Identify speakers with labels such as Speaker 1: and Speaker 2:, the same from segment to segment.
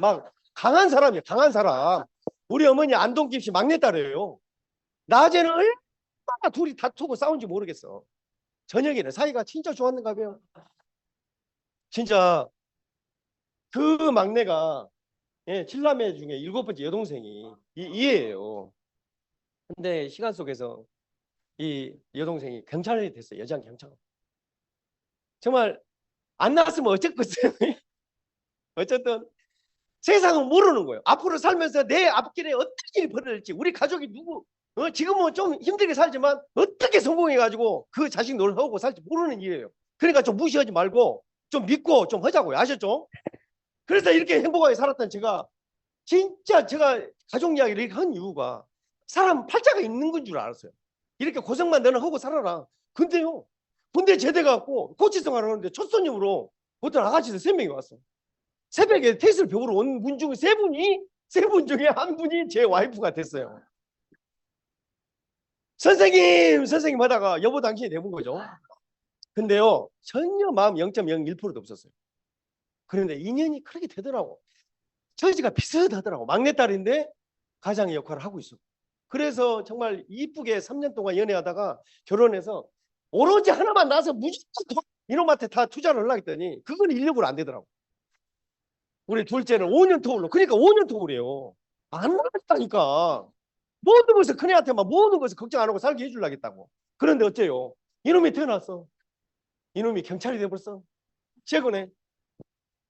Speaker 1: 막 강한 사람이에요. 강한 사람. 우리 어머니 안동김 씨 막내딸이에요. 낮에는 얼마나 둘이 다투고 싸운지 모르겠어. 저녁에는 사이가 진짜 좋았는가 봐요. 진짜 그 막내가 예, 7남매 중에 7번째 여동생이 이예요. 근데 시간 속에서 이 여동생이 경찰이 됐어요. 여장 경찰. 정말 안 나왔으면 어쨌겠어요. 어쨌든 세상은 모르는 거예요. 앞으로 살면서 내 앞길에 어떤 일이 벌어질지 우리 가족이 누구 지금은 좀 힘들게 살지만 어떻게 성공해가지고 그 자식 노릇하고 살지 모르는 일이에요. 그러니까 좀 무시하지 말고 좀 믿고 좀 하자고요. 아셨죠? 그래서 이렇게 행복하게 살았던 제가 진짜 제가 가족 이야기를 이렇게 한 이유가 사람 팔자가 있는 건 줄 알았어요. 이렇게 고생만 너는 하고 살아라. 근데요. 군대 제대 갖고 고치성 하는데 첫 손님으로 어떤 아가씨들 3명이 왔어. 새벽에 테스트를 배우러 온 분 중에 3분이 3분 중에 한 분이 제 와이프가 됐어요. 선생님 하다가 여보 당신이 돼본 거죠. 근데요 전혀 마음 0.01%도 없었어요. 그런데 인연이 그렇게 되더라고. 처지가 비슷하더라고. 막내딸인데 가장의 역할을 하고 있어. 그래서 정말 이쁘게 3년 동안 연애하다가 결혼해서 오로지 하나만 낳아서 무조건 이놈한테 다 투자를 하려고 했더니 그건 인력으로 안 되더라고. 우리 둘째는 5년 터울로. 그러니까 5년 터울이에요. 안 나갔다니까. 모든 것을 큰애한테만 모든 것을 걱정 안 하고 살게 해주려겠다고. 그런데 어째요? 이놈이 태어났어. 이놈이 경찰이 돼버렸어. 최근에.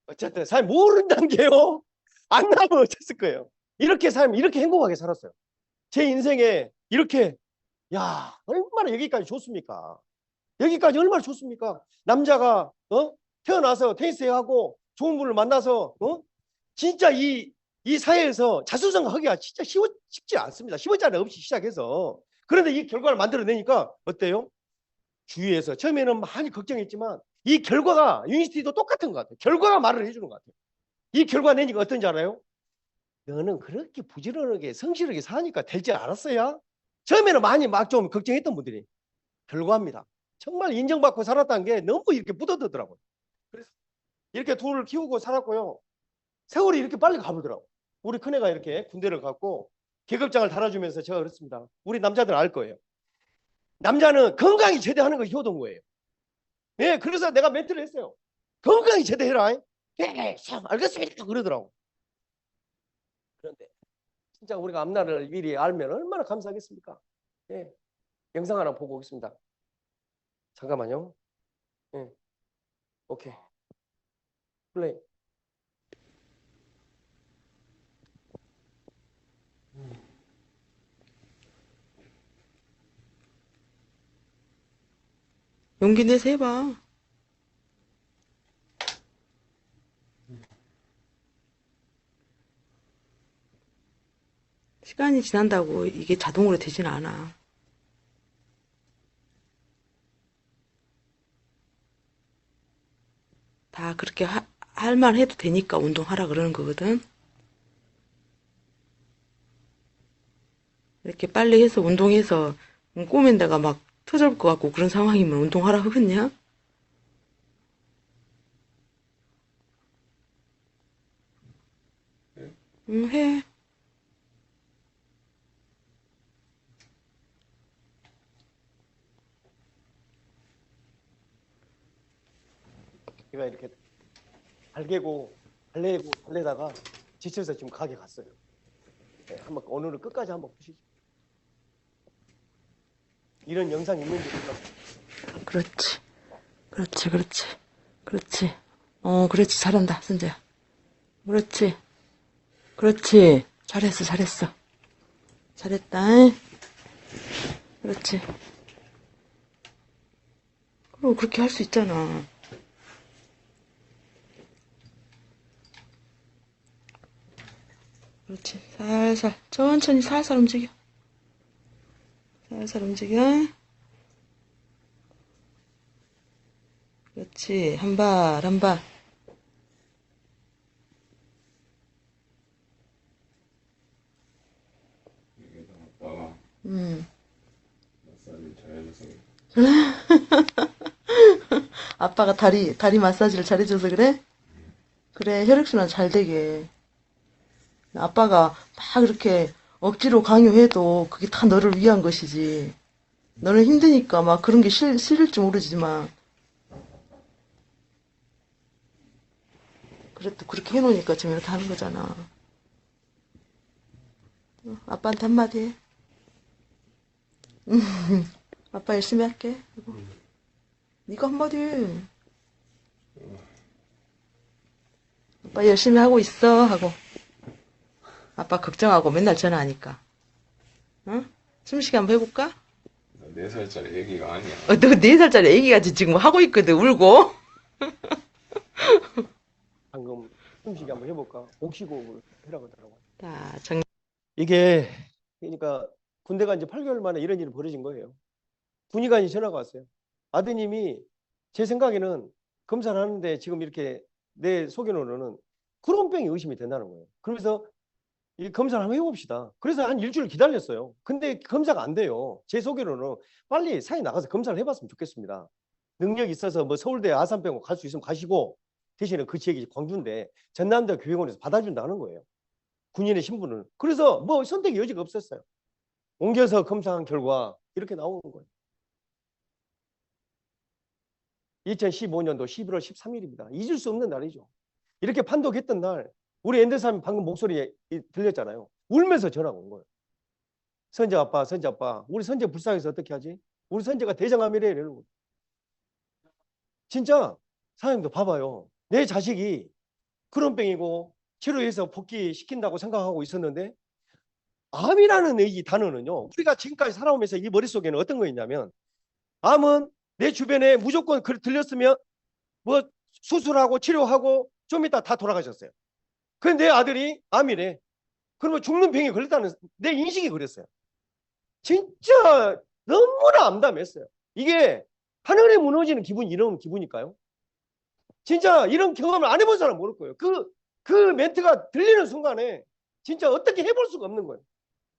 Speaker 1: 어쨌든 잘 모른다는 게요. 안 나면 어쨌을 거예요. 이렇게 살면 이렇게 행복하게 살았어요. 제 인생에 이렇게 야 얼마나 여기까지 좋습니까? 여기까지 얼마나 좋습니까? 남자가 태어나서 테니스 하고 좋은 분을 만나서 진짜 이 사회에서 자수성가하기가 진짜 쉽지 않습니다. 10원짜리 없이 시작해서. 그런데 이 결과를 만들어내니까 어때요? 주위에서 처음에는 많이 걱정했지만 이 결과가 유니스티도 똑같은 것 같아요. 결과가 말을 해주는 것 같아요. 이 결과 내니까 어떤지 알아요? 너는 그렇게 부지런하게 성실하게 사니까 될 줄 알았어요? 처음에는 많이 막 좀 걱정했던 분들이 결과입니다. 정말 인정받고 살았다는 게 너무 이렇게 묻어들더라고요. 그래서 이렇게 둘을 키우고 살았고요. 세월이 이렇게 빨리 가보더라고요. 우리 큰애가 이렇게 군대를 갔고 계급장을 달아주면서 제가 그랬습니다. 우리 남자들 알 거예요. 남자는 건강히 제대하는 거 효도인 거예요. 예, 그래서 내가 멘트를 했어요. 건강히 제대해라. 예, 알겠습니다. 그러더라고. 그런데 진짜 우리가 앞날을 미리 알면 얼마나 감사하겠습니까? 예, 영상 하나 보고 오겠습니다. 잠깐만요. 예, 오케이. 플레이.
Speaker 2: 용기 내서 해봐. 시간이 지난다고 이게 자동으로 되진 않아. 다 그렇게 할만 해도 되니까 운동하라 그러는 거거든. 이렇게 빨리 해서 운동해서 꼬맨 데가 막 터질 것 같고 그런 상황이면 운동하라 하겠냐? 응, 해.
Speaker 1: 제가 이렇게 달래다가 지쳐서 지금 가게 갔어요. 네, 한번 오늘은 끝까지 한번 보시죠. 이런 영상 있는지 몰랐어요.
Speaker 2: 그렇지. 그렇지, 그렇지. 그렇지. 그렇지. 잘한다, 순재야. 그렇지. 그렇지. 잘했어, 잘했어. 잘했다. 그렇지. 그럼 그렇게 할 수 있잖아. 그렇지. 살살. 천천히 살살 움직여. 살살 움직여. 그렇지. 한 발, 한 발.
Speaker 3: 아빠가
Speaker 2: 음.
Speaker 3: 마사지 잘해줘서
Speaker 2: 아빠가 다리 마사지를 잘해줘서 그래? 그래, 혈액순환 잘 되게. 아빠가 막 이렇게 억지로 강요해도 그게 다 너를 위한 것이지. 너는 힘드니까 막 그런 게 싫을지 모르지만, 그래도 그렇게 해놓으니까 지금 이렇게 하는 거잖아. 아빠한테 한마디 해. 아빠 열심히 할게. 네가 한마디 해. 아빠 열심히 하고 있어 하고. 아빠 걱정하고 맨날 전화하니까. 응? 숨쉬기 한번 해볼까?
Speaker 3: 4살짜리 애기가 아니야.
Speaker 2: 너 4살짜리 애기같이 지금 하고 있거든, 울고.
Speaker 1: 방금 숨쉬기 한번 해볼까? 복식호흡을 해라고 하더라고요.
Speaker 2: 자,
Speaker 1: 이게 그러니까 군대가 이제 8개월 만에 이런 일이 벌어진 거예요. 군의관이 전화가 왔어요. 아드님이 제 생각에는 검사를 하는데 지금 이렇게 내 소견으로는 크론병이 의심이 된다는 거예요. 그러면서 이 검사를 한번 해봅시다. 그래서 한 일주일 기다렸어요. 근데 검사가 안 돼요. 제 소견으로는 빨리 사회 나가서 검사를 해봤으면 좋겠습니다. 능력이 있어서 뭐 서울대 아산병원 갈 수 있으면 가시고 대신에 그 지역이 광주인데 전남대 교육원에서 받아준다는 거예요. 군인의 신분을. 그래서 뭐 선택의 여지가 없었어요. 옮겨서 검사한 결과 이렇게 나오는 거예요. 2015년도 11월 13일입니다. 잊을 수 없는 날이죠. 이렇게 판독했던 날 우리 엔데사님 방금 목소리 들렸잖아요. 울면서 전화가 온 거예요. 선재 아빠, 선재 아빠. 우리 선재 불쌍해서 어떻게 하지? 우리 선재가 대장암이래 이러는 거예요. 진짜 사장님도 봐봐요. 내 자식이 크론병이고 치료해서 복귀시킨다고 생각하고 있었는데 암이라는 이 단어는요. 우리가 지금까지 살아오면서 이 머릿속에는 어떤 거였냐면 암은 내 주변에 무조건 들렸으면 뭐 수술하고 치료하고 좀 이따 다 돌아가셨어요. 근데 내 아들이 암이래. 그러면 죽는 병에 걸렸다는 내 인식이 그랬어요. 진짜 너무나 암담했어요. 이게 하늘에 무너지는 기분 이런 기분일까요? 진짜 이런 경험을 안 해본 사람 모를 거예요. 그 멘트가 들리는 순간에 진짜 어떻게 해볼 수가 없는 거예요.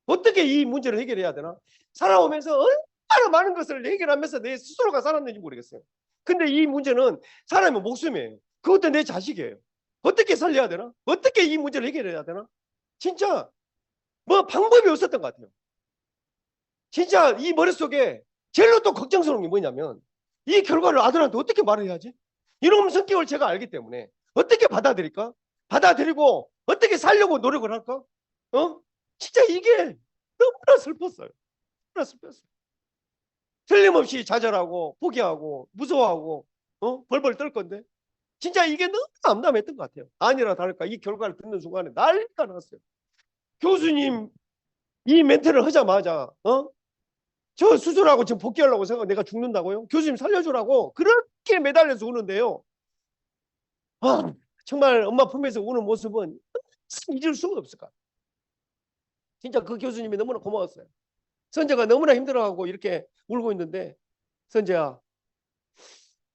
Speaker 1: 어떻게 이 문제를 해결해야 되나? 살아오면서 얼마나 많은 것을 해결하면서 내 스스로가 살았는지 모르겠어요. 근데 이 문제는 사람의 목숨이에요. 그것도 내 자식이에요. 어떻게 살려야 되나? 어떻게 이 문제를 해결해야 되나? 진짜 뭐 방법이 없었던 것 같아요. 진짜 이 머릿속에 제일로 또 걱정스러운 게 뭐냐면 이 결과를 아들한테 어떻게 말을 해야지? 이놈 성격을 제가 알기 때문에 어떻게 받아들일까? 받아들이고 어떻게 살려고 노력을 할까? 진짜 이게 너무나 슬펐어요. 너무나 슬펐어요. 틀림없이 좌절하고 포기하고 무서워하고 벌벌 떨 건데 진짜 이게 너무 암담했던 것 같아요. 아니라 다를까 이 결과를 듣는 순간에 난리가 났어요. 교수님 이 멘트를 하자마자 저 수술하고 지금 복귀하려고 생각 내가 죽는다고요? 교수님 살려주라고 그렇게 매달려서 우는데요. 아, 정말 엄마 품에서 우는 모습은 잊을 수가 없을 것 같아요. 진짜 그 교수님이 너무나 고마웠어요. 선재가 너무나 힘들어하고 이렇게 울고 있는데 선재야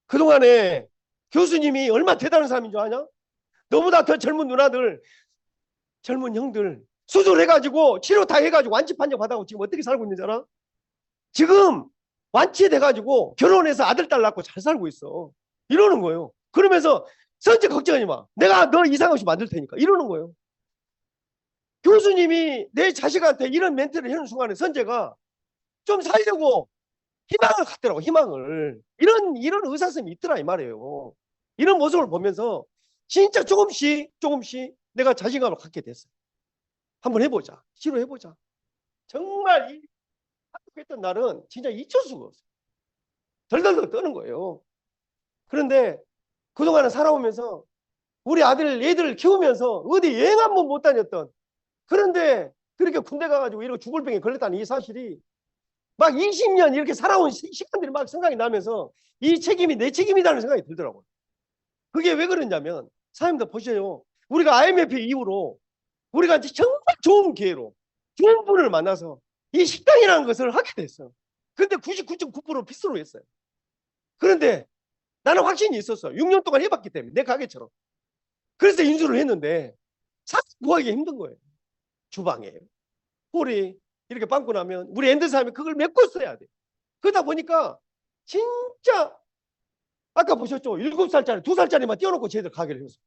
Speaker 1: 그동안에 교수님이 얼마나 대단한 사람인 줄 아냐? 너보다 더 젊은 누나들 젊은 형들 수술해가지고 치료 다 해가지고 완치 판정 받아고 지금 어떻게 살고 있는지 알아? 지금 완치돼가지고 결혼해서 아들 딸 낳고 잘 살고 있어. 이러는 거예요. 그러면서 선재 걱정하지 마. 내가 너 이상 없이 만들 테니까. 이러는 거예요. 교수님이 내 자식한테 이런 멘트를 해놓은 순간에 선재가 좀 살려고 희망을 갖더라고. 희망을. 이런 의사심이 있더라 이 말이에요. 이런 모습을 보면서 진짜 조금씩 내가 자신감을 갖게 됐어요. 한번 해보자. 치료해보자. 정말 이 했던 날은 진짜 잊을 수가 없어요. 덜덜덜 떠는 거예요. 그런데 그동안은 살아오면서 우리 얘들을 키우면서 어디 여행 한 번 못 다녔던 그런데 그렇게 군대 가가지고 이렇게 죽을 병에 걸렸다는 이 사실이 막 20년 이렇게 살아온 시간들이 막 생각이 나면서 이 책임이 내 책임이라는 생각이 들더라고요. 그게 왜 그러냐면 사장님들 보세요. 우리가 IMF 이후로 우리가 정말 좋은 기회로 좋은 분을 만나서 이 식당이라는 것을 하게 됐어요. 그런데 99.9% 필수로 했어요. 그런데 나는 확신이 있었어. 6년 동안 해봤기 때문에 내 가게처럼. 그래서 인수를 했는데 사실 구하기 힘든 거예요. 주방에 홀이 이렇게 빵꾸 나면 우리 엔드사람이 그걸 메꿔 써야 돼. 그러다 보니까 진짜 아까 보셨죠? 7살짜리 2살짜리만 띄워놓고 쟤들 가게를 했어요.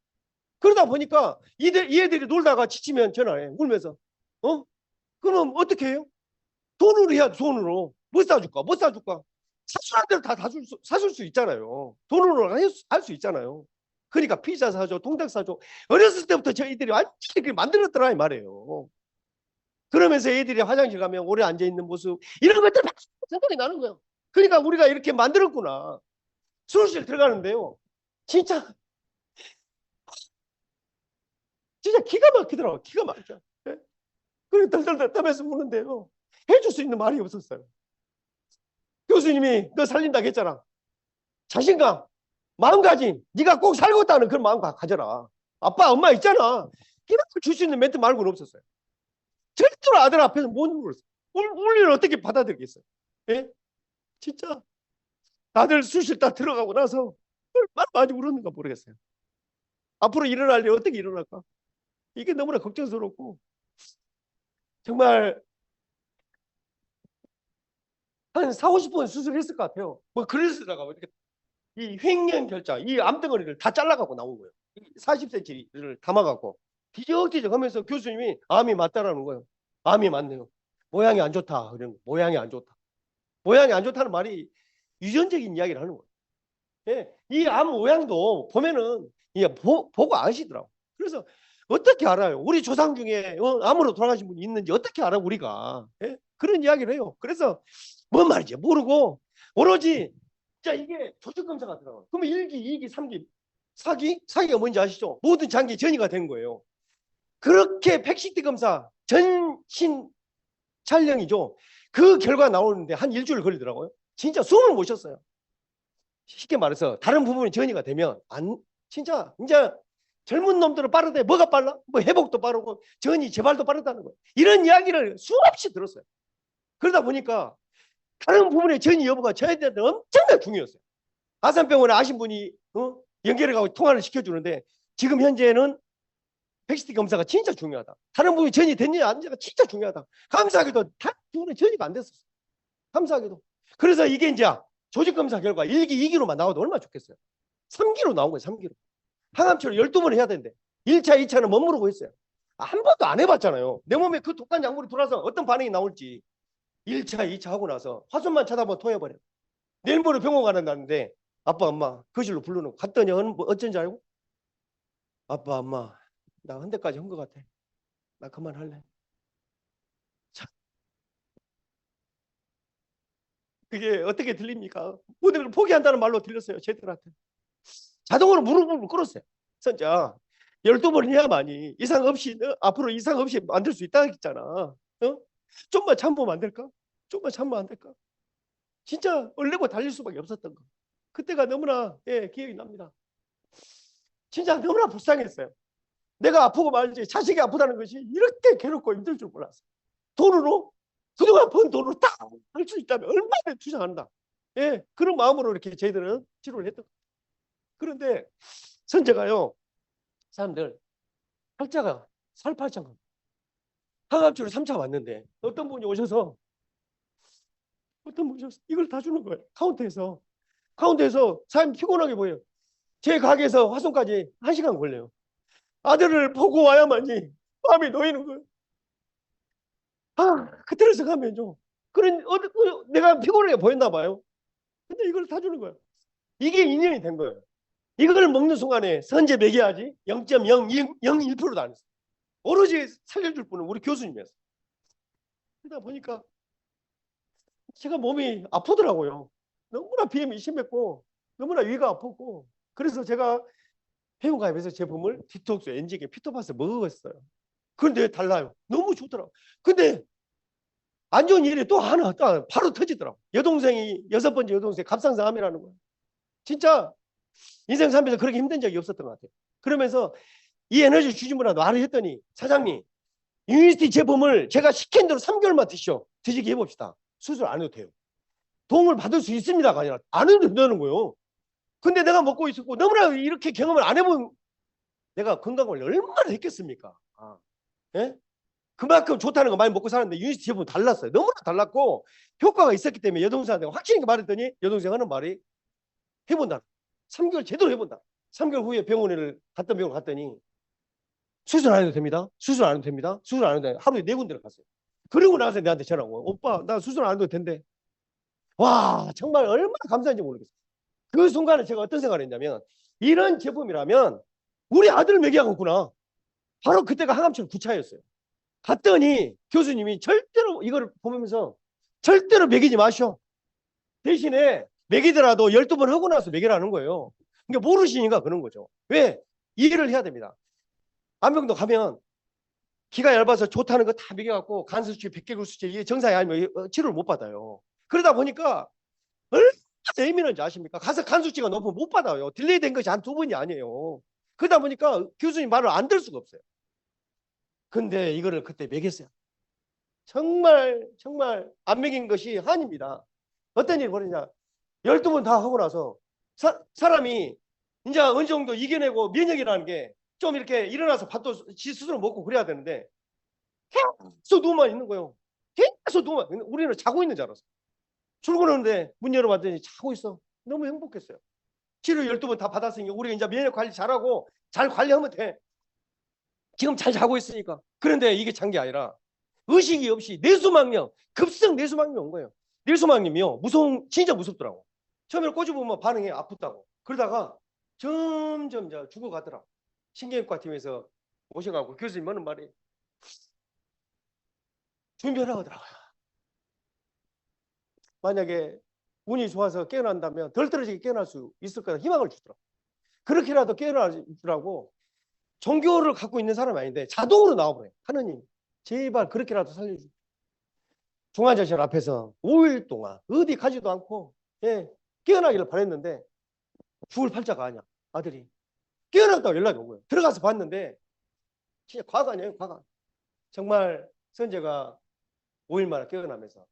Speaker 1: 그러다 보니까 이 애들이 놀다가 지치면 전화해. 울면서. 그럼 어떻게 해요? 돈으로 해야 돈으로. 뭐 사줄까? 뭐 사줄까? 사주는 대로 다 사줄 수 있잖아요. 돈으로 할 수 있잖아요. 그러니까 피자 사줘, 통닭 사줘. 어렸을 때부터 저희들이 완전히 만들었더라 이 말이에요. 그러면서 애들이 화장실 가면 오래 앉아 있는 모습 이런 것들 막 생각이 나는 거예요. 그러니까 우리가 이렇게 만들었구나. 수술실 들어가는데요. 진짜 기가 막히더라고. 기가 막혀. 예? 그리고 덜덜덜 떨면서 우는데요. 해줄 수 있는 말이 없었어요. 교수님이 너 살린다고 했잖아. 자신감, 마음가짐, 네가 꼭 살겠다는 그런 마음 가져라. 아빠, 엄마 있잖아. 이렇게 줄 수 있는 멘트 말고는 없었어요. 절대로 아들 앞에서 못 울었어요. 울 일을 어떻게 받아들이겠어요? 예? 진짜 아들 수술 딱 들어가고 나서 얼마나 많이 울었는가 모르겠어요. 앞으로 일어날 일 어떻게 일어날까? 이게 너무나 걱정스럽고 정말 한 4, 50번 수술했을 것 같아요. 뭐 그랬으다가 이렇게 이 횡령결자, 이 암덩어리를 다 잘라갖고 나온 거예요. 40cm를 담아갖고 뒤적뒤적 하면서 교수님이 암이 맞다라는 거예요. 암이 맞네요. 모양이 안 좋다. 그런 거. 모양이 안 좋다. 모양이 안 좋다는 말이 유전적인 이야기를 하는 거예요. 예, 이 암 모양도 보면은 보고 아시더라고. 그래서 어떻게 알아요? 우리 조상 중에 암으로 돌아가신 분이 있는지 어떻게 알아 우리가? 예? 그런 이야기를 해요. 그래서 뭔 말인지 모르고 오로지 자 이게 조직 검사가 들어가요. 그러면 1기, 2기, 3기, 4기? 4기가 뭔지 아시죠? 모든 장기 전이가 된 거예요. 그렇게 팩시티 검사 전신 촬영이죠. 그 결과 나오는데 한 일주일 걸리더라고요. 진짜 숨을 못 쉬었어요. 쉽게 말해서 다른 부분이 전이가 되면 진짜 이제 젊은 놈들은 빠르대. 뭐가 빨라? 뭐 회복도 빠르고 전이 재발도 빠르다는 거예요. 이런 이야기를 수없이 들었어요. 그러다 보니까 다른 부분의 전이 여부가 저희한테는 엄청나게 중요했어요. 아산병원에 아신 분이 연결해가고 통화를 시켜주는데 지금 현재는 팩시티 검사가 진짜 중요하다. 다른 부분이 전이 됐냐 안 됐냐가 진짜 중요하다. 감사하게도 다 부분이 전이가 안 됐었어요. 감사하게도. 그래서 이게 이제 조직검사 결과 1기, 2기로만 나와도 얼마나 좋겠어요. 3기로 나온 거예요. 3기로. 항암치료 12번 해야 되는데 1차, 2차는 머무르고 있어요. 한 번도 안 해봤잖아요. 내 몸에 그 독한 약물이 들어와서 어떤 반응이 나올지 1차, 2차 하고 나서 화순만 쳐다보면 토해버려요. 내일 모레 병원 가는다는데 아빠, 엄마 거실로 불러놓고 갔더니 어쩐지 알고? 아빠, 엄마 나 한 대까지 한 것 같아. 나 그만할래. 참, 그게 어떻게 들립니까? 모든 걸 포기한다는 말로 들렸어요. 쟤들한테. 자동으로 무릎을 꿇었어요. 진짜 12번 해야만이 이상 없이 앞으로 이상 없이 만들 수 있다 했잖아. 좀만 참으면 안 될까? 좀만 참으면 안 될까? 진짜 얼레고 달릴 수밖에 없었던 거. 그때가 너무나 기억이 납니다. 진짜 너무나 불쌍했어요. 내가 아프고 말지 자식이 아프다는 것이 이렇게 괴롭고 힘들 줄 몰랐어요. 돈으로 그동안 번 돈으로 딱 할 수 있다면 얼마나 투자한다. 그런 마음으로 이렇게 저희들은 치료를 했던 거예요. 그런데 선재가요, 사람들 팔자가 살팔자가 항암치료 3차 왔는데 어떤 분이 오셔서 이걸 다 주는 거예요. 카운터에서 사람이 피곤하게 보여요. 제 가게에서 화성까지 1시간 걸려요. 아들을 보고 와야만이 마음이 놓이는 거예요. 그때로서 가면요. 내가 피곤하게 보였나 봐요. 근데 이걸 다 주는 거예요. 이게 인연이 된 거예요. 이걸 먹는 순간에 선제 매겨야지 0.01%도 안 했어요. 오로지 살려줄 분은 우리 교수님이었어요. 그러다 보니까 제가 몸이 아프더라고요. 너무나 비염이 심했고 너무나 위가 아프고 그래서 제가 회원가입해서 제품을 디톡스, 엔지게, 피토파스 먹었어요. 그런데 달라요. 너무 좋더라고요. 근데 안 좋은 일이 또 하나 바로 터지더라고요. 여동생이 6번째 여동생 갑상선암이라는 거예요. 진짜 인생 살면서 그렇게 힘든 적이 없었던 것 같아요. 그러면서 이 에너지 주주분한테 말을 했더니 사장님 유니티 제품을 제가 시킨 대로 3개월만 드시죠. 드시게 해봅시다. 수술 안 해도 돼요. 도움을 받을 수 있습니다가 아니라 안 해도 된다는 거예요. 근데 내가 먹고 있었고 너무나 이렇게 경험을 안 해본 내가 건강을 얼마나 했겠습니까? 예? 그만큼 좋다는 거 많이 먹고 살았는데 유니티 제품은 달랐어요. 너무나 달랐고 효과가 있었기 때문에 여동생한테 확실히 말했더니 여동생 하는 말이 해본다. 3개월 제대로 해본다. 3개월 후에 갔더니 수술 안 해도 됩니다. 수술 안 해도 됩니다. 수술 안 해도 됩니다. 하루에 4군데를 갔어요. 그러고 나서 내한테 전화 온 거예요. 오빠, 나 수술 안 해도 된대. 와, 정말 얼마나 감사한지 모르겠어요. 그 순간에 제가 어떤 생각을 했냐면, 이런 제품이라면 우리 아들을 먹여야겠구나. 바로 그때가 항암치료 9차였어요. 갔더니 교수님이 절대로 이걸 보면서 절대로 먹이지 마시오. 대신에 먹이더라도 12번 하고 나서 먹이라는 거예요. 그러니까 모르시니까 그런 거죠. 왜? 이해를 해야 됩니다. 암병동 가면 기가 얇아서 좋다는 거 다 먹여갖고 간수치, 백개구수치 이게 정상이 아니면 치료를 못 받아요. 그러다 보니까 얼마나 예민한지 아십니까? 가서 간수치가 높으면 못 받아요. 딜레이 된 것이 한 2번이 아니에요. 그러다 보니까 교수님 말을 안 들을 수가 없어요. 근데 이거를 그때 먹였어요. 정말 안 먹인 것이 한입니다. 어떤 일이 벌어지냐. 12번 다 하고 나서 사람이 이제 어느 정도 이겨내고 면역이라는 게 좀 이렇게 일어나서 밥도 지 스스로 먹고 그래야 되는데 계속 누워만 있는 거예요. 계속 누워만. 우리는 자고 있는 줄 알았어. 출근하는데 문 열어봤더니 자고 있어. 너무 행복했어요. 치료 12번 다 받았으니까 우리가 이제 면역 관리 잘하고 잘 관리하면 돼. 지금 잘 자고 있으니까. 그런데 이게 잔 게 아니라 의식이 없이 뇌수막염, 급성 뇌수막염이 온 거예요. 뇌수막염이요. 진짜 무섭더라고. 처음에 꼬집으면 반응이 아프다고. 그러다가 점점 죽어가더라고. 신경외과 팀에서 오셔가지고 교수님 하는 말이 준비하라고 하더라고요. 만약에 운이 좋아서 깨어난다면 덜 떨어지게 깨어날 수 있을 거다 희망을 주더라고. 그렇게라도 깨어나주라고. 종교를 갖고 있는 사람이 아닌데 자동으로 나와버려요. 하느님 제발 그렇게라도 살려주세요. 중환자실 앞에서 5일 동안 어디 가지도 않고 깨어나기를 바랬는데 죽을 팔자가 아니야. 아들이 깨어났다고 연락이 온 거예요. 들어가서 봤는데 진짜 과간이에요. 과간. 정말 선재가 5일 만에 깨어나면서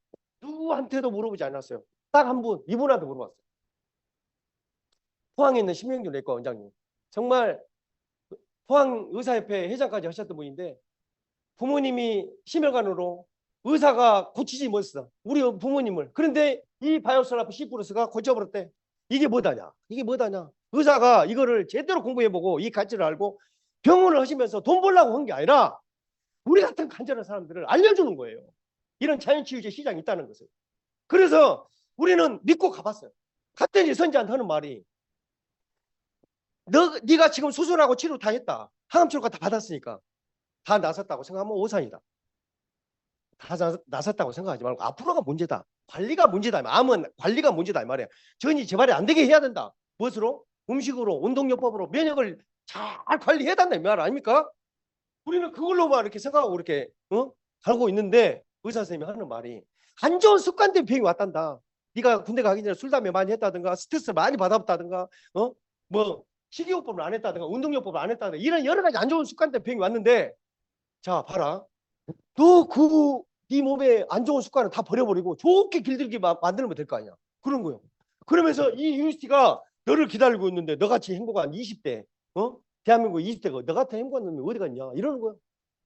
Speaker 1: 누구한테도 물어보지 않았어요. 딱 한 분, 이분한테 물어봤어요. 포항에 있는 심영준 내과 원장님. 정말 포항의사협회 회장까지 하셨던 분인데 부모님이 심혈관으로 의사가 고치지 못했어. 우리 부모님을. 그런데 이 바이오스라프 시프루스가 고쳐버렸대. 이게 뭐다냐? 이게 뭐다냐? 의사가 이거를 제대로 공부해보고 이 가치를 알고 병원을 하시면서 돈 벌려고 한 게 아니라 우리 같은 간절한 사람들을 알려주는 거예요. 이런 자연치유제 시장이 있다는 것을. 그래서 우리는 믿고 가봤어요. 갔더니 선지한테 하는 말이 네가 지금 수술하고 치료 다 했다. 항암치료가 다 받았으니까 다 나섰다고 생각하면 오산이다. 다 나섰다고 생각하지 말고 앞으로가 문제다. 관리가 문제다. 암은 관리가 문제다 이 말이야. 전이 재발이 안 되게 해야 된다. 무엇으로? 음식으로, 운동요법으로 면역을 잘 관리해야 된다 이 말 아닙니까? 우리는 그걸로만 이렇게 생각하고 이렇게 살고 있는데 의사 선생님이 하는 말이 안 좋은 습관 때문에 병이 왔단다. 네가 군대 가기 전에 술 담배 많이 했다든가 스트레스 많이 받았다든가 뭐 식이요법을 안 했다든가 운동요법을 안 했다든가 이런 여러 가지 안 좋은 습관 때문에 병이 왔는데 자 봐라. 너 네 몸에 안 좋은 습관을 다 버려버리고 좋게 길들이게 만들면 될 거 아니야. 그런 거요. 그러면서 이 유니스티가 너를 기다리고 있는데 너같이 행복한 20대 대한민국 20대가 너 같은 행복한 놈이 어디 갔냐 이러는 거야.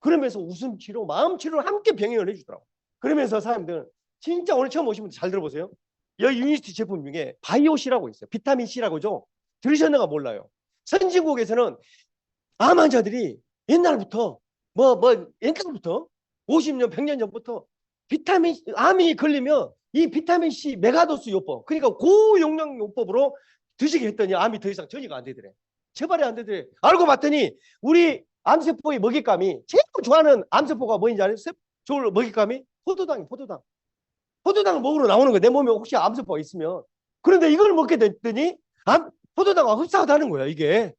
Speaker 1: 그러면서 웃음 치료, 마음 치료를 함께 병행을 해주더라고. 그러면서 사람들 진짜 오늘 처음 오신 분들 잘 들어보세요. 여기 유니스티 제품 중에 바이오C라고 있어요. 비타민 C라고죠. 들으셨는가 몰라요. 선진국에서는 암 환자들이 옛날부터 옛날부터 50년, 100년 전부터 암이 걸리면 이 비타민 C 메가도스 요법, 그러니까 고용량 요법으로 드시게 했더니 암이 더 이상 전이가 안 되더래. 재발이 안 되더래. 알고 봤더니 우리 암세포의 먹잇감이 제일 좋아하는 암세포가 뭐인지 아세요? 좋을 먹잇감이 포도당이 포도당. 포도당을 먹으러 나오는 거야. 내 몸에 혹시 암세포가 있으면. 그런데 이걸 먹게 됐더니 포도당과 흡사하다는 거야. 이게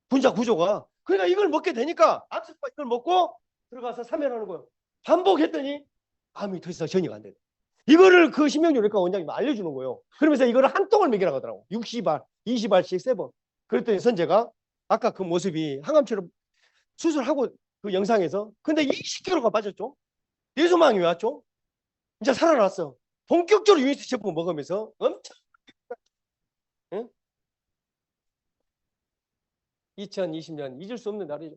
Speaker 1: 분자 구조가. 그러니까 이걸 먹게 되니까 암세포가 이걸 먹고 들어가서 사멸하는 거예요. 반복했더니 암이 더 이상 전이가 안 돼. 이거를 그 심영준외과 원장님이 알려주는 거예요. 그러면서 이거를 한 통을 먹이라고 하더라고. 60알, 20알씩 3번. 그랬더니 선재가 아까 그 모습이 항암치료 수술하고 그 영상에서 근데 20kg가 빠졌죠. 뇌수막이 왔죠. 이제 살아났어. 본격적으로 유니스 제품 먹으면서 엄청 2020년 잊을 수 없는 날이죠.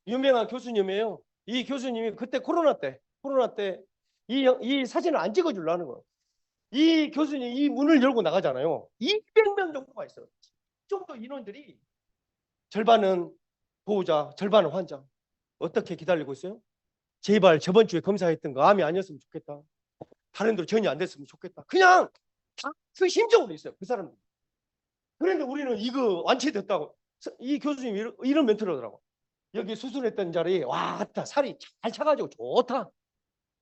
Speaker 1: 유명한 교수님이에요. 이 교수님이 그때 코로나 때 이 사진을 안 찍어주려는 거예요. 이 교수님 이 문을 열고 나가잖아요. 200명 정도가 있어요. 이 정도 인원들이 절반은 보호자, 절반은 환자. 어떻게 기다리고 있어요? 제발 저번 주에 검사했던 거 암이 아니었으면 좋겠다. 다른 데로 전이 안 됐으면 좋겠다. 그냥 다 그 심정으로 있어요. 그 사람들. 그런데 우리는 이거 완치됐다고. 이 교수님이 이런 멘트를 하더라고. 여기 수술했던 자리에 왔다 살이 잘 차가지고 좋다.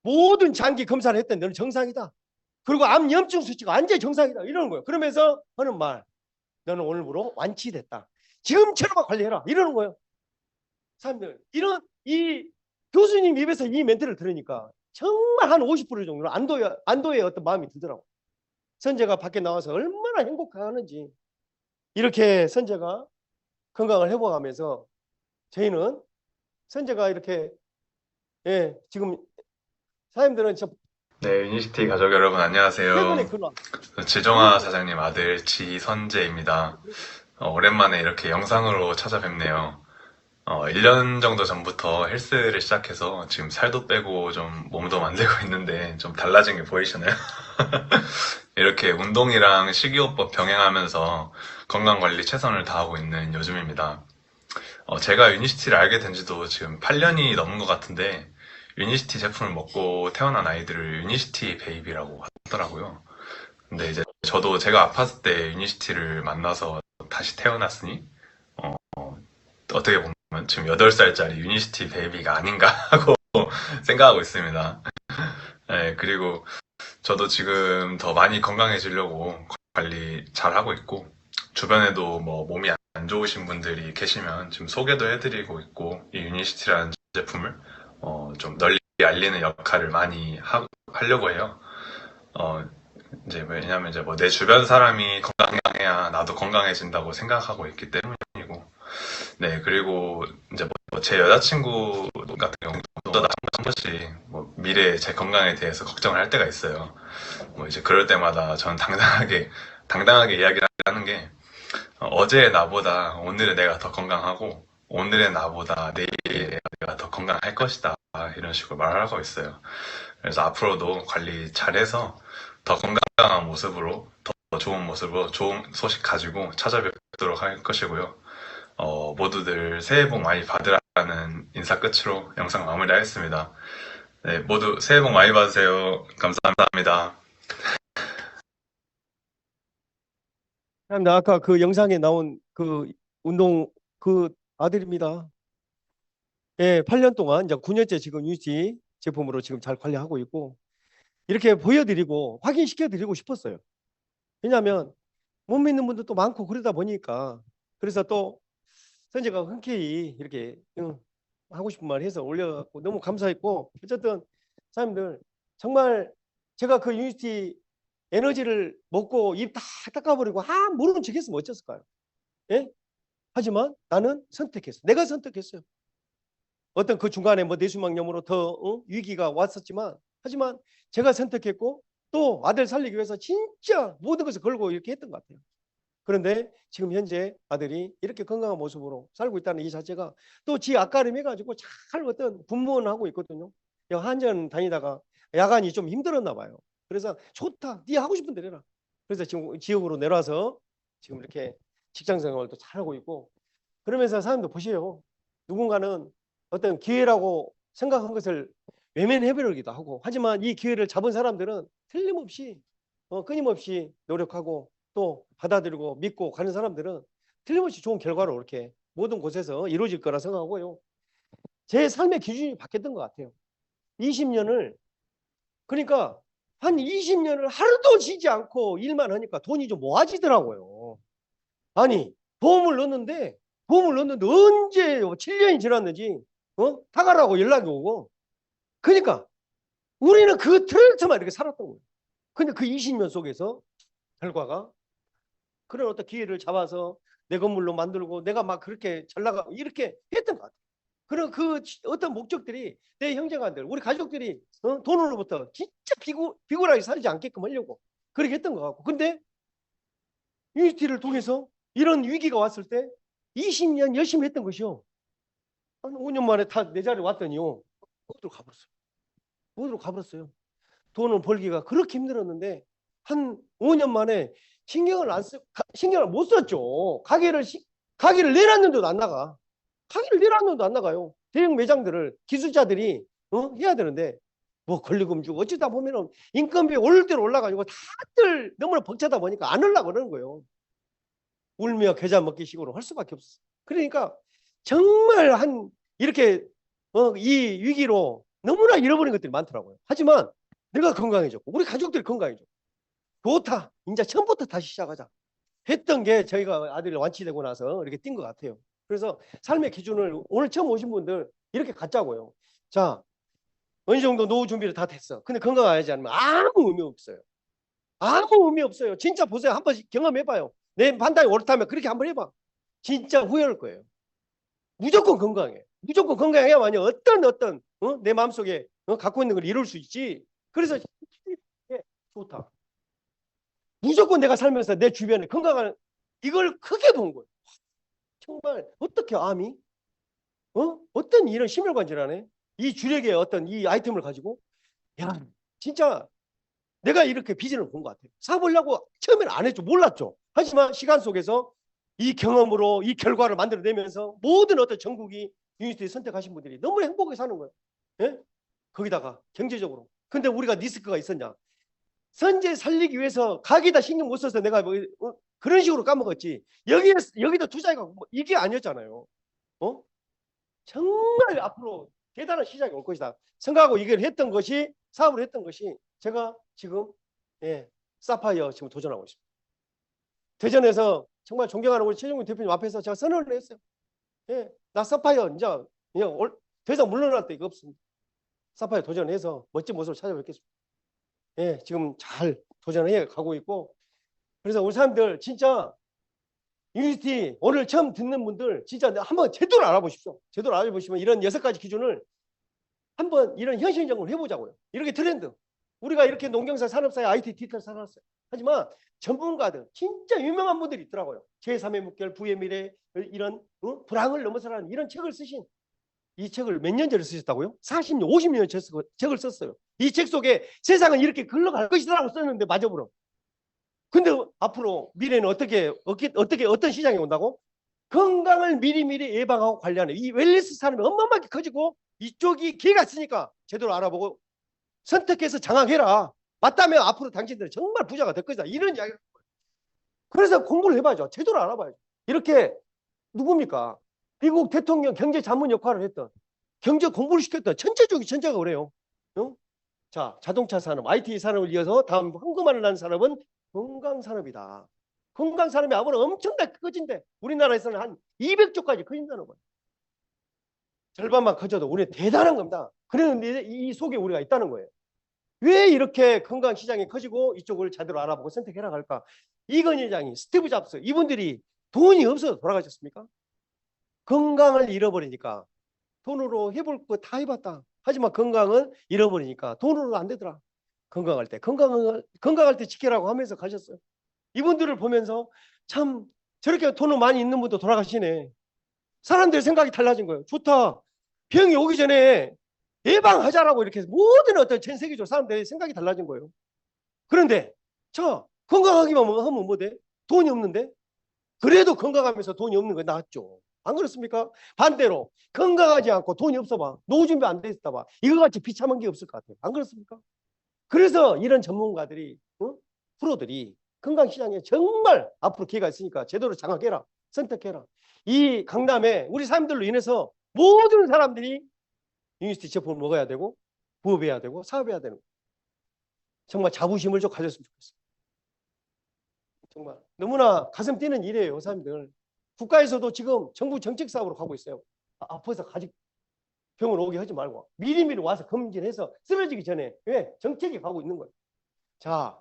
Speaker 1: 모든 장기 검사를 했던 너는 정상이다. 그리고 암 염증 수치가 완전히 정상이다. 이러는 거예요. 그러면서 하는 말. 너는 오늘부로 완치됐다. 지금처럼 관리해라. 이러는 거예요. 사람들 이런 이 교수님 입에서 이 멘트를 들으니까 정말 한 50% 정도는 안도의 어떤 마음이 들더라고. 선재가 밖에 나와서 얼마나 행복하는지. 이렇게 선재가 건강을 회복하면서 저희는 선재가 이렇게 지금 사장님들은 저
Speaker 4: 네, 유니시티 가족 여러분 안녕하세요.
Speaker 1: 최근에 근황
Speaker 4: 지정화 사장님 아들 지선재입니다. 오랜만에 이렇게 영상으로 찾아뵙네요. 1년 정도 전부터 헬스를 시작해서 지금 살도 빼고 좀 몸도 만들고 있는데 좀 달라진 게 보이시나요? 이렇게 운동이랑 식이요법 병행하면서 건강관리 최선을 다하고 있는 요즘입니다. 제가 유니시티를 알게 된 지도 지금 8년이 넘은 것 같은데 유니시티 제품을 먹고 태어난 아이들을 유니시티 베이비라고 하더라고요. 근데 이제 저도 제가 아팠을 때 유니시티를 만나서 다시 태어났으니 어떻게 보면 지금 8살짜리 유니시티 베이비가 아닌가 하고 생각하고 있습니다. 네, 그리고 저도 지금 더 많이 건강해지려고 관리 잘 하고 있고 주변에도 뭐 몸이 안 좋으신 분들이 계시면 지금 소개도 해드리고 있고 이 유니시티라는 제품을 좀 널리 알리는 역할을 많이 하려고 해요. 이제 왜냐면 이제 뭐 내 주변 사람이 건강해야 나도 건강해진다고 생각하고 있기 때문이고, 네, 그리고 이제 뭐 제 여자친구 같은 경우도 한 번씩 뭐 미래의 제 건강에 대해서 걱정을 할 때가 있어요. 뭐 이제 그럴 때마다 저는 당당하게 이야기를 하는 게 어제의 나보다 오늘의 내가 더 건강하고 오늘의 나보다 내일의 내가 더 건강할 것이다 이런 식으로 말을 하고 있어요. 그래서 앞으로도 관리 잘해서 더 건강한 모습으로 더 좋은 모습으로 좋은 소식 가지고 찾아뵙도록 할 것이고요. 모두들 새해 복 많이 받으라는 인사 끝으로 영상 마무리하겠습니다. 네, 모두 새해 복 많이 받으세요. 감사합니다.
Speaker 1: 사람들 아까 그 영상에 나온 그 운동 그 아들입니다. 8년 동안 이제 9년째 지금 유지 제품으로 지금 잘 관리하고 있고 이렇게 보여드리고 확인시켜드리고 싶었어요. 왜냐하면 못 믿는 분들도 많고 그러다 보니까 그래서 또 선재가 흔쾌히 이렇게 하고 싶은 말 해서 올려갖고 너무 감사했고 어쨌든 사람들 정말 제가 그 유니티 에너지를 먹고 입 다 닦아버리고 모르는 척 했으면 어쩌을까요? 예? 하지만 나는 선택했어. 내가 선택했어요. 어떤 그 중간에 뭐 뇌수막염으로 더 위기가 왔었지만 하지만 제가 선택했고 또 아들 살리기 위해서 진짜 모든 것을 걸고 이렇게 했던 것 같아요. 그런데 지금 현재 아들이 이렇게 건강한 모습으로 살고 있다는 이 자체가 또 지 앞가림 해가지고 잘 어떤 분무원하고 있거든요. 한전 다니다가 야간이 좀 힘들었나 봐요. 그래서 좋다. 네 하고 싶은 대로 해라. 그래서 지금 지역으로 내려와서 지금 이렇게 직장 생활도 잘하고 있고 그러면서 사람들 보세요. 누군가는 어떤 기회라고 생각한 것을 외면해버리기도 하고 하지만 이 기회를 잡은 사람들은 틀림없이 끊임없이 노력하고 또 받아들이고 믿고 가는 사람들은 틀림없이 좋은 결과로 이렇게 모든 곳에서 이루어질 거라 생각하고요. 제 삶의 기준이 바뀌었던 것 같아요. 20년을 그러니까 한 20년을 하루도 쉬지 않고 일만 하니까 돈이 좀 모아지더라고요. 아니 보험을 넣었는데 언제 7년이 지났는지 다 가라고 연락이 오고 그러니까 우리는 그 트레이트만 이렇게 살았던 거예요. 근데 그 20년 속에서 결과가 그런 어떤 기회를 잡아서 내 건물로 만들고 내가 막 그렇게 잘 나가고 이렇게 했던 것 같아요. 그런 그 어떤 목적들이 내 형제간들 우리 가족들이 돈으로부터 진짜 비굴하게 살지 않게끔 하려고 그렇게 했던 것 같고 근데 유니티를 통해서 이런 위기가 왔을 때 20년 열심히 했던 것이요. 한 5년 만에 다 내 자리에 왔더니요. 어디로 가버렸어요. 돈을 벌기가 그렇게 힘들었는데 한 5년 만에 신경을 못 썼죠. 가게를 내놨는데도 안 나가. 가게를 내려놨는데 안 나가요. 대형 매장들을 기술자들이 해야 되는데 뭐 권리금 주고 어쩌다 보면은 인건비 오를 대로 올라가지고 다들 너무나 벅차다 보니까 안 하려고 그러는 거예요. 울며 겨자 먹기 식으로 할 수밖에 없었어요. 그러니까 정말 이렇게 이 위기로 너무나 잃어버린 것들이 많더라고요. 하지만 내가 건강해졌고 우리 가족들이 건강해졌고 좋다. 이제 처음부터 다시 시작하자. 했던 게 저희가 아들이 완치되고 나서 이렇게 뛴 것 같아요. 그래서 삶의 기준을 오늘 처음 오신 분들 이렇게 갖자고요. 자, 어느 정도 노후 준비를 다 됐어. 근데 건강하지 않으면 아무 의미 없어요. 아무 의미 없어요. 진짜 보세요. 한 번씩 경험해봐요. 내 판단이 옳다면 그렇게 한번 해봐. 진짜 후회할 거예요. 무조건 건강해. 무조건 건강해야만이 내 마음속에 갖고 있는 걸 이룰 수 있지. 그래서 좋다. 무조건 내가 살면서 내 주변에 건강한 이걸 크게 본 거예요. 정말 어떻게 암이 어떤 이런 심혈관 질환에 이 주력의 어떤 이 아이템을 가지고 야 진짜 내가 이렇게 비전을 본 것 같아요. 사보려고 처음에는 안 했죠. 몰랐죠. 하지만 시간 속에서 이 경험으로 이 결과를 만들어내면서 모든 어떤 전국이 유니스트 선택하신 분들이 너무 행복하게 사는 거예요. 예? 거기다가 경제적으로. 근데 우리가 리스크가 있었냐? 선제 살리기 위해서 가게다 신경 못 써서 내가 그런 식으로 까먹었지. 여기다 투자해가고 이게 아니었잖아요. 정말 앞으로 대단한 시장이 올 것이다. 생각하고 이걸 했던 것이 사업을 했던 것이 제가 지금 사파이어 지금 도전하고 있습니다. 대전에서 정말 존경하는 우리 최종훈 대표님 앞에서 제가 선언을 했어요. 나 사파이어 이제 더 이상 물러날 데가 없습니다. 사파이어 도전해서 멋진 모습을 찾아뵙겠습니다. 지금 잘 도전해 가고 있고 그래서 우리 사람들 진짜 유니티 오늘 처음 듣는 분들 진짜 한번 제대로 알아보십시오. 제대로 알아보시면 이런 6가지 기준을 한번 이런 현실 적용을 해보자고요. 이렇게 트렌드. 우리가 이렇게 농경사, 산업사회, IT, 디지털 살았어요. 하지만 전문가들, 진짜 유명한 분들이 있더라고요. 제3의 물결, 부의 미래, 이런 불황을 넘어서라는 이런 책을 쓰신 이 책을 몇 년 전에 쓰셨다고요? 40년, 50년 책을 썼어요. 이 책 속에 세상은 이렇게 흘러갈 것이라고 썼는데 맞아버려. 근데 앞으로 미래는 어떤 시장이 온다고? 건강을 미리미리 예방하고 관리하는 이 웰니스 산업이 어마어마하게 커지고 이쪽이 기회가 있으니까 제대로 알아보고 선택해서 장악해라. 맞다면 앞으로 당신들은 정말 부자가 될 것이다. 이런 이야기를 하는 거예요. 그래서 공부를 해봐야죠. 제대로 알아봐야죠. 이렇게 누굽니까? 미국 대통령 경제 자문 역할을 했던 경제 공부를 시켰던 천재 중에 천재가 그래요. 자, 자동차 산업, IT 산업을 이어서 다음 황금알을 낳는 산업은 건강산업이다. 건강산업이 아무나 엄청나게 커진대. 우리나라에서는 한 200조까지 커진다는 거예요. 절반만 커져도 우리는 대단한 겁니다. 그런데 이 속에 우리가 있다는 거예요. 왜 이렇게 건강시장이 커지고 이쪽을 제대로 알아보고 선택해라 할까? 이건희 회장이, 스티브 잡스, 이분들이 돈이 없어서 돌아가셨습니까? 건강을 잃어버리니까 돈으로 해볼 거 다 해봤다. 하지만 건강은 잃어버리니까 돈으로 안 되더라. 건강할 때 지키라고 하면서 가셨어요. 이분들을 보면서 참 저렇게 돈을 많이 있는 분도 돌아가시네. 사람들 생각이 달라진 거예요. 좋다. 병이 오기 전에 예방하자라고 이렇게 모든 어떤 전 세계적으로 사람들의 생각이 달라진 거예요. 그런데 저 건강하기만 하면 뭐 돼? 돈이 없는데? 그래도 건강하면서 돈이 없는 거 낫죠. 안 그렇습니까? 반대로 건강하지 않고 돈이 없어 봐. 노후 준비 안 돼 있다 봐. 이거 같이 비참한 게 없을 것 같아요. 안 그렇습니까? 그래서 이런 전문가들이 프로들이 건강시장에 정말 앞으로 기회가 있으니까 제대로 장악해라. 선택해라. 이 강남에 우리 사람들로 인해서 모든 사람들이 유니스티 제품을 먹어야 되고 부업해야 되고 사업해야 되는 거예요. 정말 자부심을 좀 가졌으면 좋겠어요. 정말 너무나 가슴 뛰는 일이에요. 사람들. 국가에서도 지금 정부 정책 사업으로 가고 있어요. 아파서 가지 병원 오게 하지 말고 미리미리 와서 검진해서 쓰러지기 전에 정책이 가고 있는 거예요. 자,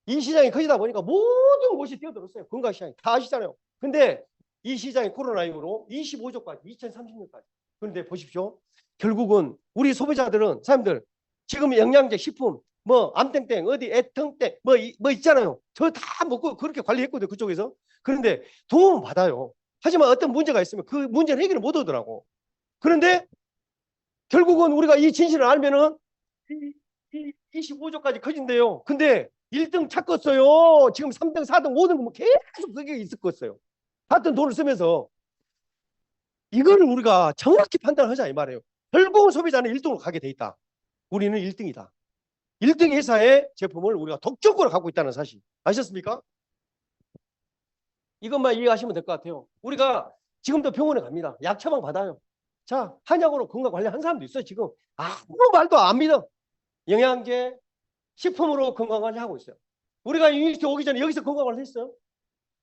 Speaker 1: 이 시장이 커지다 보니까 모든 곳이 뛰어들었어요. 건강시장이 다 아시잖아요. 근데 이 시장이 코로나 이후로 25조까지 2030년까지. 그런데 보십시오. 결국은 우리 소비자들은 사람들 지금 영양제 식품 뭐 암땡땡 어디 애통땡 뭐 있잖아요. 저 다 먹고 그렇게 관리했거든요. 그쪽에서. 그런데 도움은 받아요. 하지만 어떤 문제가 있으면 그 문제는 해결을 못 하더라고. 그런데 결국은 우리가 이 진실을 알면은 25조까지 커진대요. 근데 1등 찾겠어요. 지금 3등, 4등, 5등 뭐 계속 그게 있을 거였어요. 같은 돈을 쓰면서 이거를 우리가 정확히 판단하자 이 말이에요. 결국은 소비자는 1등으로 가게 돼 있다. 우리는 1등이다. 1등 회사의 제품을 우리가 독점권을 갖고 있다는 사실 아셨습니까? 이것만 이해하시면 될 것 같아요. 우리가 지금도 병원에 갑니다. 약 처방 받아요. 자, 한약으로 건강 관리한 사람도 있어요. 지금 아무 말도 안 믿어. 영양제, 식품으로 건강 관리하고 있어요. 우리가 유니티 오기 전에 여기서 건강 관리 했어요.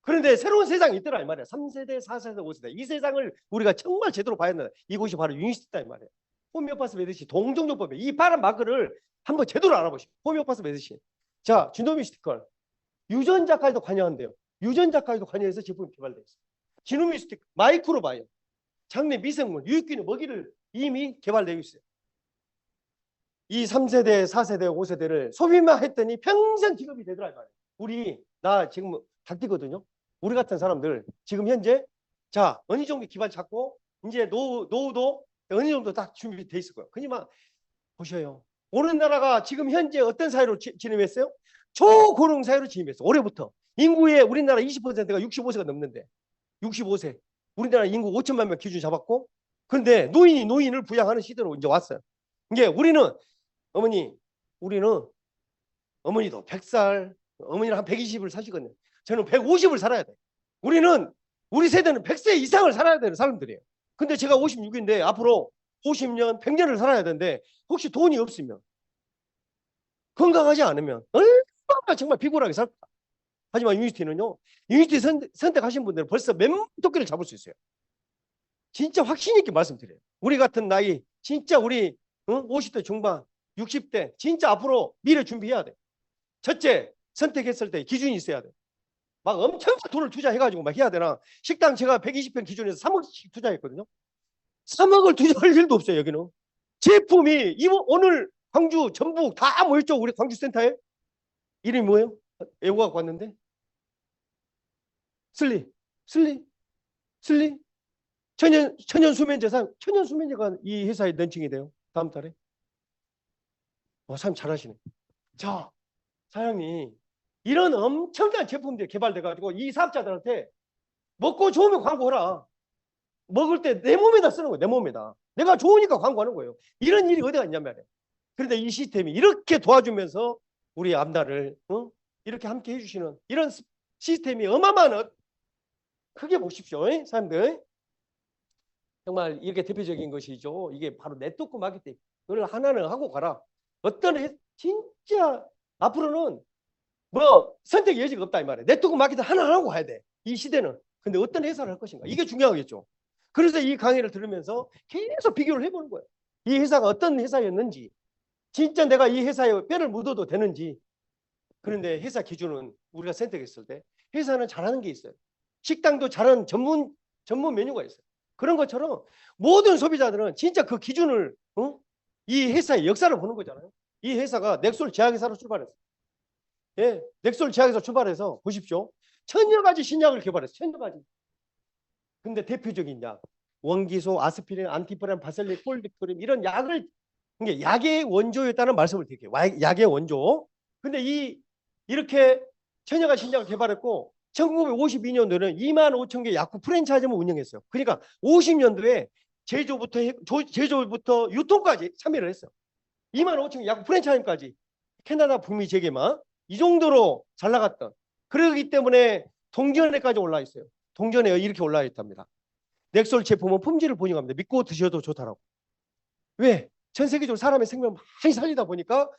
Speaker 1: 그런데 새로운 세상이 있더라 이 말이야. 3세대, 4세대, 5세대. 이 세상을 우리가 정말 제대로 봐야 된다. 이곳이 바로 유니티다 이 말이에요. 호미오파스 메디신 동종요법에 이 파란 마크를 한번 제대로 알아보시고. 호미오파스 메디신. 자, 지노미스티컬. 유전자까지도 관여한대요. 유전자까지도 관여해서 제품이 개발되어 있어요. 지노미스틱, 마이크로바이오, 장내 미생물, 유익균의 먹이를 이미 개발되어 있어요. 이 3세대, 4세대, 5세대를 소비만 했더니 평생 기업이 되더라 이 말이에요. 나 지금 닭띠거든요. 우리 같은 사람들 지금 현재 자 어느 정도 기반 잡고 이제 노후도 어느 정도 딱 준비돼 있을 거예요. 그니만 보셔요. 우리나라가 지금 현재 어떤 사회로 진입했어요? 초고령 사회로 진입했어. 올해부터 인구의 우리나라 20%가 65세가 넘는데 65세. 우리나라 인구 5천만 명 기준 잡았고 그런데 노인을 부양하는 시대로 이제 왔어요. 이게 우리는 어머니도 100살, 어머니는 한 120을 사시거든요. 저는 150을 살아야 돼. 우리 세대는 100세 이상을 살아야 되는 사람들이에요. 근데 제가 56인데 앞으로 50년, 100년을 살아야 되는데 혹시 돈이 없으면 건강하지 않으면 얼마나 정말 비굴하게 살까. 하지만 유니티는요. 유니티 선택하신 분들은 벌써 몇 토끼를 잡을 수 있어요. 진짜 확신 있게 말씀드려요. 우리 같은 나이 진짜 우리 50대 중반 60대 진짜 앞으로 미래 준비해야 돼. 첫째 선택했을 때 기준이 있어야 돼. 막 엄청난 돈을 투자해가지고 막 해야 되나. 식당 제가 120평 기준에서 3억씩 투자했거든요. 3억을 투자할 일도 없어요. 여기는 제품이 오늘 광주 전북 다 모였죠. 우리 광주센터에. 이름이 뭐예요? 애고 갖고 왔는데 슬리 천연 수면제상 천연 수면제가 이 회사에 런칭이 돼요. 다음 달에. 사장님 잘하시네. 자, 사장님 이런 엄청난 제품들이 개발돼 가지고 이 사업자들한테 먹고 좋으면 광고하라. 먹을 때 내 몸에다 쓰는 거예요. 내 몸에다. 내가 좋으니까 광고하는 거예요. 이런 일이 어디가 있냔 말이에요. 그런데 이 시스템이 이렇게 도와주면서 우리 앞날을 이렇게 함께 해주시는 이런 시스템이 어마어마한 크게 보십시오. 사람들. 정말 이렇게 대표적인 것이죠. 이게 바로 네트워크 마케팅. 그걸 하나는 하고 가라. 진짜 앞으로는 뭐 선택의 여지가 없다 이 말이에요. 네트워크 마케팅 하나 하고 가야 돼. 이 시대는. 근데 어떤 회사를 할 것인가. 이게 중요하겠죠. 그래서 이 강의를 들으면서 계속 비교를 해보는 거예요. 이 회사가 어떤 회사였는지 진짜 내가 이 회사에 뼈를 묻어도 되는지. 그런데 회사 기준은 우리가 선택했을 때 회사는 잘하는 게 있어요. 식당도 잘하는 전문 메뉴가 있어요. 그런 것처럼 모든 소비자들은 진짜 그 기준을 이 회사의 역사를 보는 거잖아요. 이 회사가 넥솔 제약회사로 출발했어요. 예, 넥솔 제약회사 출발해서 보십시오. 천여 가지 신약을 개발했어요. 천여 가지. 근데 대표적인 약, 원기소, 아스피린, 안티프란, 바셀린, 콜빅토린 이런 약을 이게 약의 원조였다는 말씀을 드릴게요. 약의 원조. 근데 이렇게 천여 가지 신약을 개발했고 1952년도에는 2만 5천 개 약국 프랜차이즈를 운영했어요. 그러니까 50년도에 제조부터 유통까지 참여를 했어요. 2만 5천 개 약국 프랜차이즈까지 캐나다 북미 재개만 이 정도로 잘 나갔던. 그러기 때문에 동전에까지 올라 있어요. 동전에 이렇게 올라 있답니다. 넥솔 제품은 품질을 보증합니다. 믿고 드셔도 좋다라고. 왜? 전 세계적으로 사람의 생명을 많이 살리다 보니까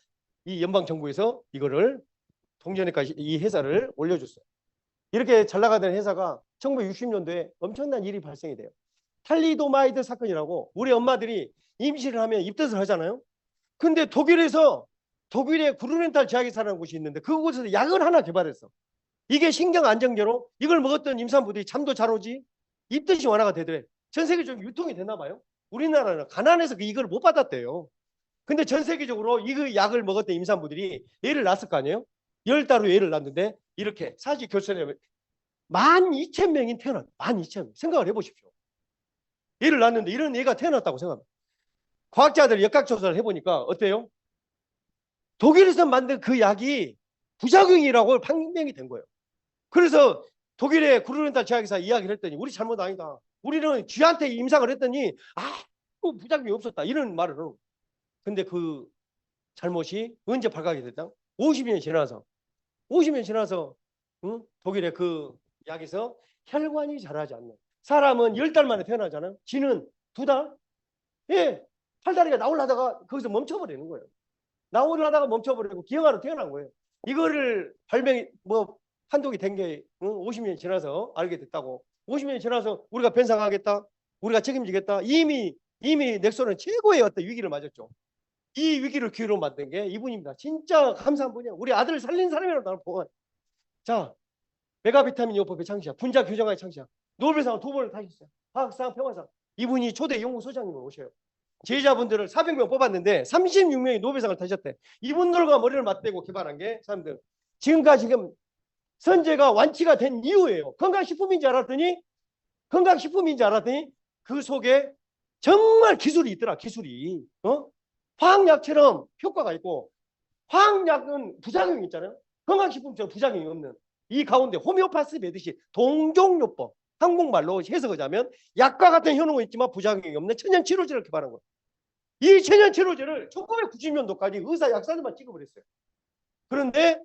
Speaker 1: 이 연방정부에서 이거를 동전에까지 이 회사를 올려줬어요. 이렇게 잘 나가던 회사가 1960년도에 엄청난 일이 발생이 돼요. 탈리도마이드 사건이라고 우리 엄마들이 임신을 하면 입덧을 하잖아요. 근데 독일의 구르렌탈 제약회사라는 곳이 있는데 그곳에서 약을 하나 개발했어. 이게 신경 안정제로 이걸 먹었던 임산부들이 잠도 잘 오지 입덧이 완화가 되더래. 전 세계적으로 유통이 되나 봐요. 우리나라는 가난해서 이걸 못 받았대요. 근데 전 세계적으로 이 약을 먹었던 임산부들이 애를 낳았을 거 아니에요. 10달 후에 애를 낳았는데 이렇게 사지 결손에 12,000명이 태어났다. 12,000명. 생각을 해보십시오. 애를 낳았는데 이런 애가 태어났다고 생각합니다. 과학자들이 역학조사를 해보니까 어때요? 독일에서 만든 그 약이 부작용이라고 판명이 된 거예요. 그래서 독일의 구르렌탈 제약회사 이야기를 했더니 우리 잘못 아니다. 우리는 쥐한테 임상을 했더니 부작용이 없었다 이런 말을 하는 거예요. 근데 그 잘못이 언제 발각이 됐다? 50년 지나서 50년 지나서 응? 독일의 그 약에서 혈관이 자라지 않는 사람은 10달 만에 태어나잖아요. 쥐는 2달? 예, 팔다리가 나오려다가 거기서 멈춰버리는 거예요. 나오려다가 멈춰버리고 기형아로 태어난 거예요. 이거를 발명이 뭐 판독이 된 게 50년 지나서 알게 됐다고. 50년 지나서 우리가 변상하겠다, 우리가 책임지겠다. 이미 넥소는 최고의 어떤 위기를 맞았죠. 이 위기를 기회로 만든 게 이분입니다. 진짜 감사한 분이야. 우리 아들을 살린 사람이라고 나는 보아. 자, 메가비타민 요법의 창시자, 분자 교정학의 창시자, 노벨상 2번을 타셨어요. 화학상, 평화상. 이분이 초대 연구소장님을 오셔요. 제자분들을 400명 뽑았는데 36명이 노벨상을 타셨대. 이분들과 머리를 맞대고 개발한 게 사람들. 지금까지 지금 선제가 완치가 된 이유예요. 건강식품인 줄 알았더니 그 속에 정말 기술이 있더라. 기술이. 화학약처럼 효과가 있고 화학약은 부작용이 있잖아요. 건강식품처럼 부작용이 없는 이 가운데 호미오파스 배듯이 동종요법, 한국말로 해석하자면 약과 같은 효능은 있지만 부작용이 없는 천연치료제를 개발한 거예요. 이 천연치료제를 1990년도까지 의사 약사들만 찍어버렸어요. 그런데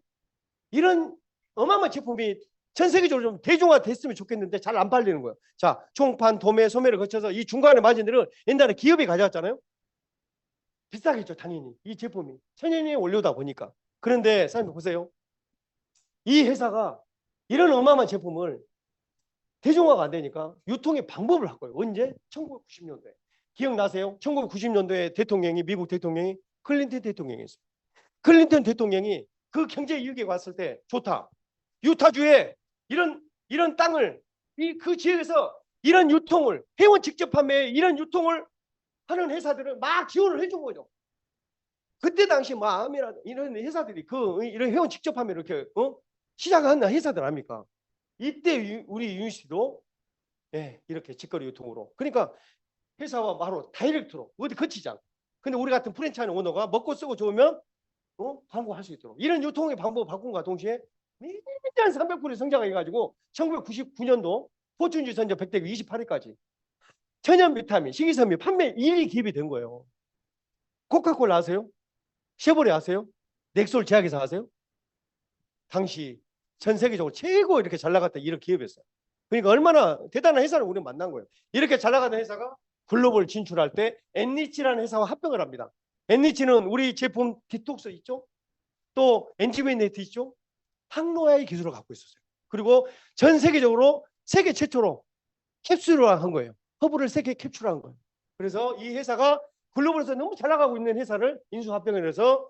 Speaker 1: 이런 어마어마한 제품이 전 세계적으로 좀 대중화됐으면 좋겠는데 잘 안 팔리는 거예요. 자, 총판, 도매, 소매를 거쳐서 이 중간에 마진들을 옛날에 기업이 가져왔잖아요. 비싸겠죠, 당연히. 이 제품이 천연이 올려다 보니까. 그런데 사장님 보세요. 이 회사가 이런 어마어마한 제품을 대중화가 안 되니까 유통의 방법을 바꿔요. 언제? 1990년도에. 기억나세요? 1990년도에 대통령이, 미국 대통령이 클린턴 대통령이었어요. 클린턴 대통령이 그 경제 이익에 왔을 때 좋다. 유타주에 이런 땅을 그 지역에서 이런 유통을 회원 직접 판매에 이런 유통을 하는 회사들을 막 지원을 해준 거죠. 그때 당시 마음이라도 이런 회사들이 이런 회원 직접 판매를 이렇게 시작하는 회사들 아닙니까? 이때 우리 유니시도 이렇게 직거래 유통으로. 그러니까 회사와 바로 다이렉트로 어디 거치지 않고. 근데 우리 같은 프랜차이즈 오너가 먹고 쓰고 좋으면 광고할 수 있도록 이런 유통의 방법을 바꾼과 동시에 매년 300% 성장해가지고 1999년도 포춘지 선적 100대 28위까지 천연 비타민, 식이섬유 판매 1위 기업이 된 거예요. 코카콜라 아세요? 쉐보레 아세요? 넥솔 제약회사 아세요? 당시 전 세계적으로 최고 이렇게 잘 나갔던 이런 기업이었어요. 그러니까 얼마나 대단한 회사를 우리는 만난 거예요. 이렇게 잘 나가는 회사가 글로벌 진출할 때 엔리치라는 회사와 합병을 합니다. 엔리치는 우리 제품 디톡스 있죠? 또 엔지메네트 있죠? 항노화의 기술을 갖고 있었어요. 그리고 전 세계적으로 세계 최초로 캡슐화한 거예요. 허브를 세계에 캡슐화한 거예요. 그래서 이 회사가 글로벌에서 너무 잘 나가고 있는 회사를 인수합병을 해서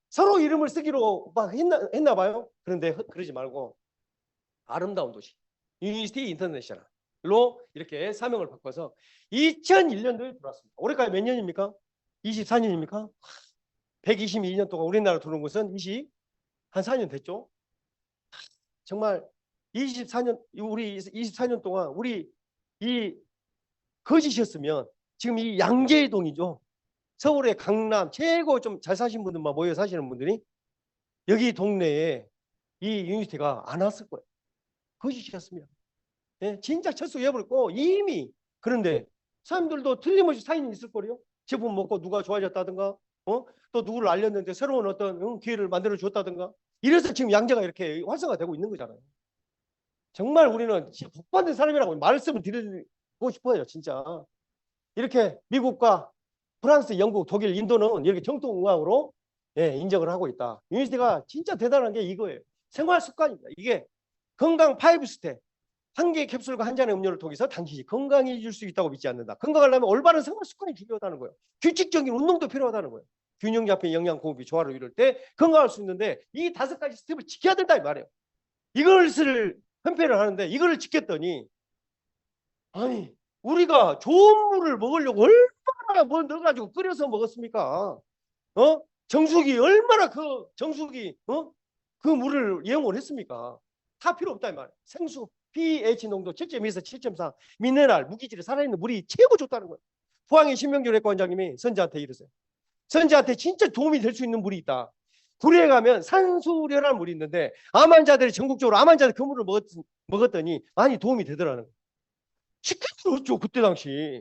Speaker 1: 서로 이름을 쓰기로 막 했나 봐요. 그런데 그러지 말고 아름다운 도시 유니티 인터내셔널로 이렇게 사명을 바꿔서 2001년도에 들어왔습니다. 올해까지 몇 년입니까? 24년입니까? 122년 동안 우리나라 들어온 것은 한 4년 됐죠. 정말 24년 우리 24년 동안 우리 이 거짓이었으면 지금 이 양재동이죠. 서울의 강남 최고 좀 잘 사신 분들만 모여 사시는 분들이 여기 동네에 이 유니티가 안 왔을 거예요. 거짓이었습니다. 진짜 철수해버렸고 이미. 그런데 사람들도 틀림없이 사인이 있을 거예요. 제품 먹고 누가 좋아졌다든가 또 누구를 알렸는데 새로운 어떤 기회를 만들어 줬다든가. 이래서 지금 양재가 이렇게 활성화되고 있는 거잖아요. 정말 우리는 복 받는 사람이라고 말씀을 드리고 싶어요. 진짜 이렇게 미국과 프랑스, 영국, 독일, 인도는 이렇게 정통의학으로 인정을 하고 있다. 유니티가 진짜 대단한 게 이거예요. 생활 습관입니다. 이게 건강 5스텝. 한 개의 캡슐과 한 잔의 음료를 통해서 당신이 건강해질 수 있다고 믿지 않는다. 건강하려면 올바른 생활 습관이 필요하다는 거예요. 규칙적인 운동도 필요하다는 거예요. 균형 잡힌 영양 공급이 조화를 이룰 때 건강할 수 있는데 이 5가지 스텝을 지켜야 된다 이 말이에요. 이것을 편패를 하는데 이거를 지켰더니 아니 우리가 좋은 물을 먹으려고 얼마나 뭐 넣어가지고 끓여서 먹었습니까? 정수기 얼마나 그 정수기 그 물을 이용을 했습니까? 다 필요 없다 이 말이에요. 생수 pH 농도 7.2에서 7.4 미네랄 무기질이 살아있는 물이 최고 좋다는 거예요. 포항의 신명규 내과 원장님이 선지한테 이러세요. 선지한테 진짜 도움이 될 수 있는 물이 있다. 구리에 가면 산수련한 물이 있는데 암 환자들이 전국적으로 암 환자들 그 물을 먹었더니 많이 도움이 되더라는 거예요. 시켰죠 그때 당시.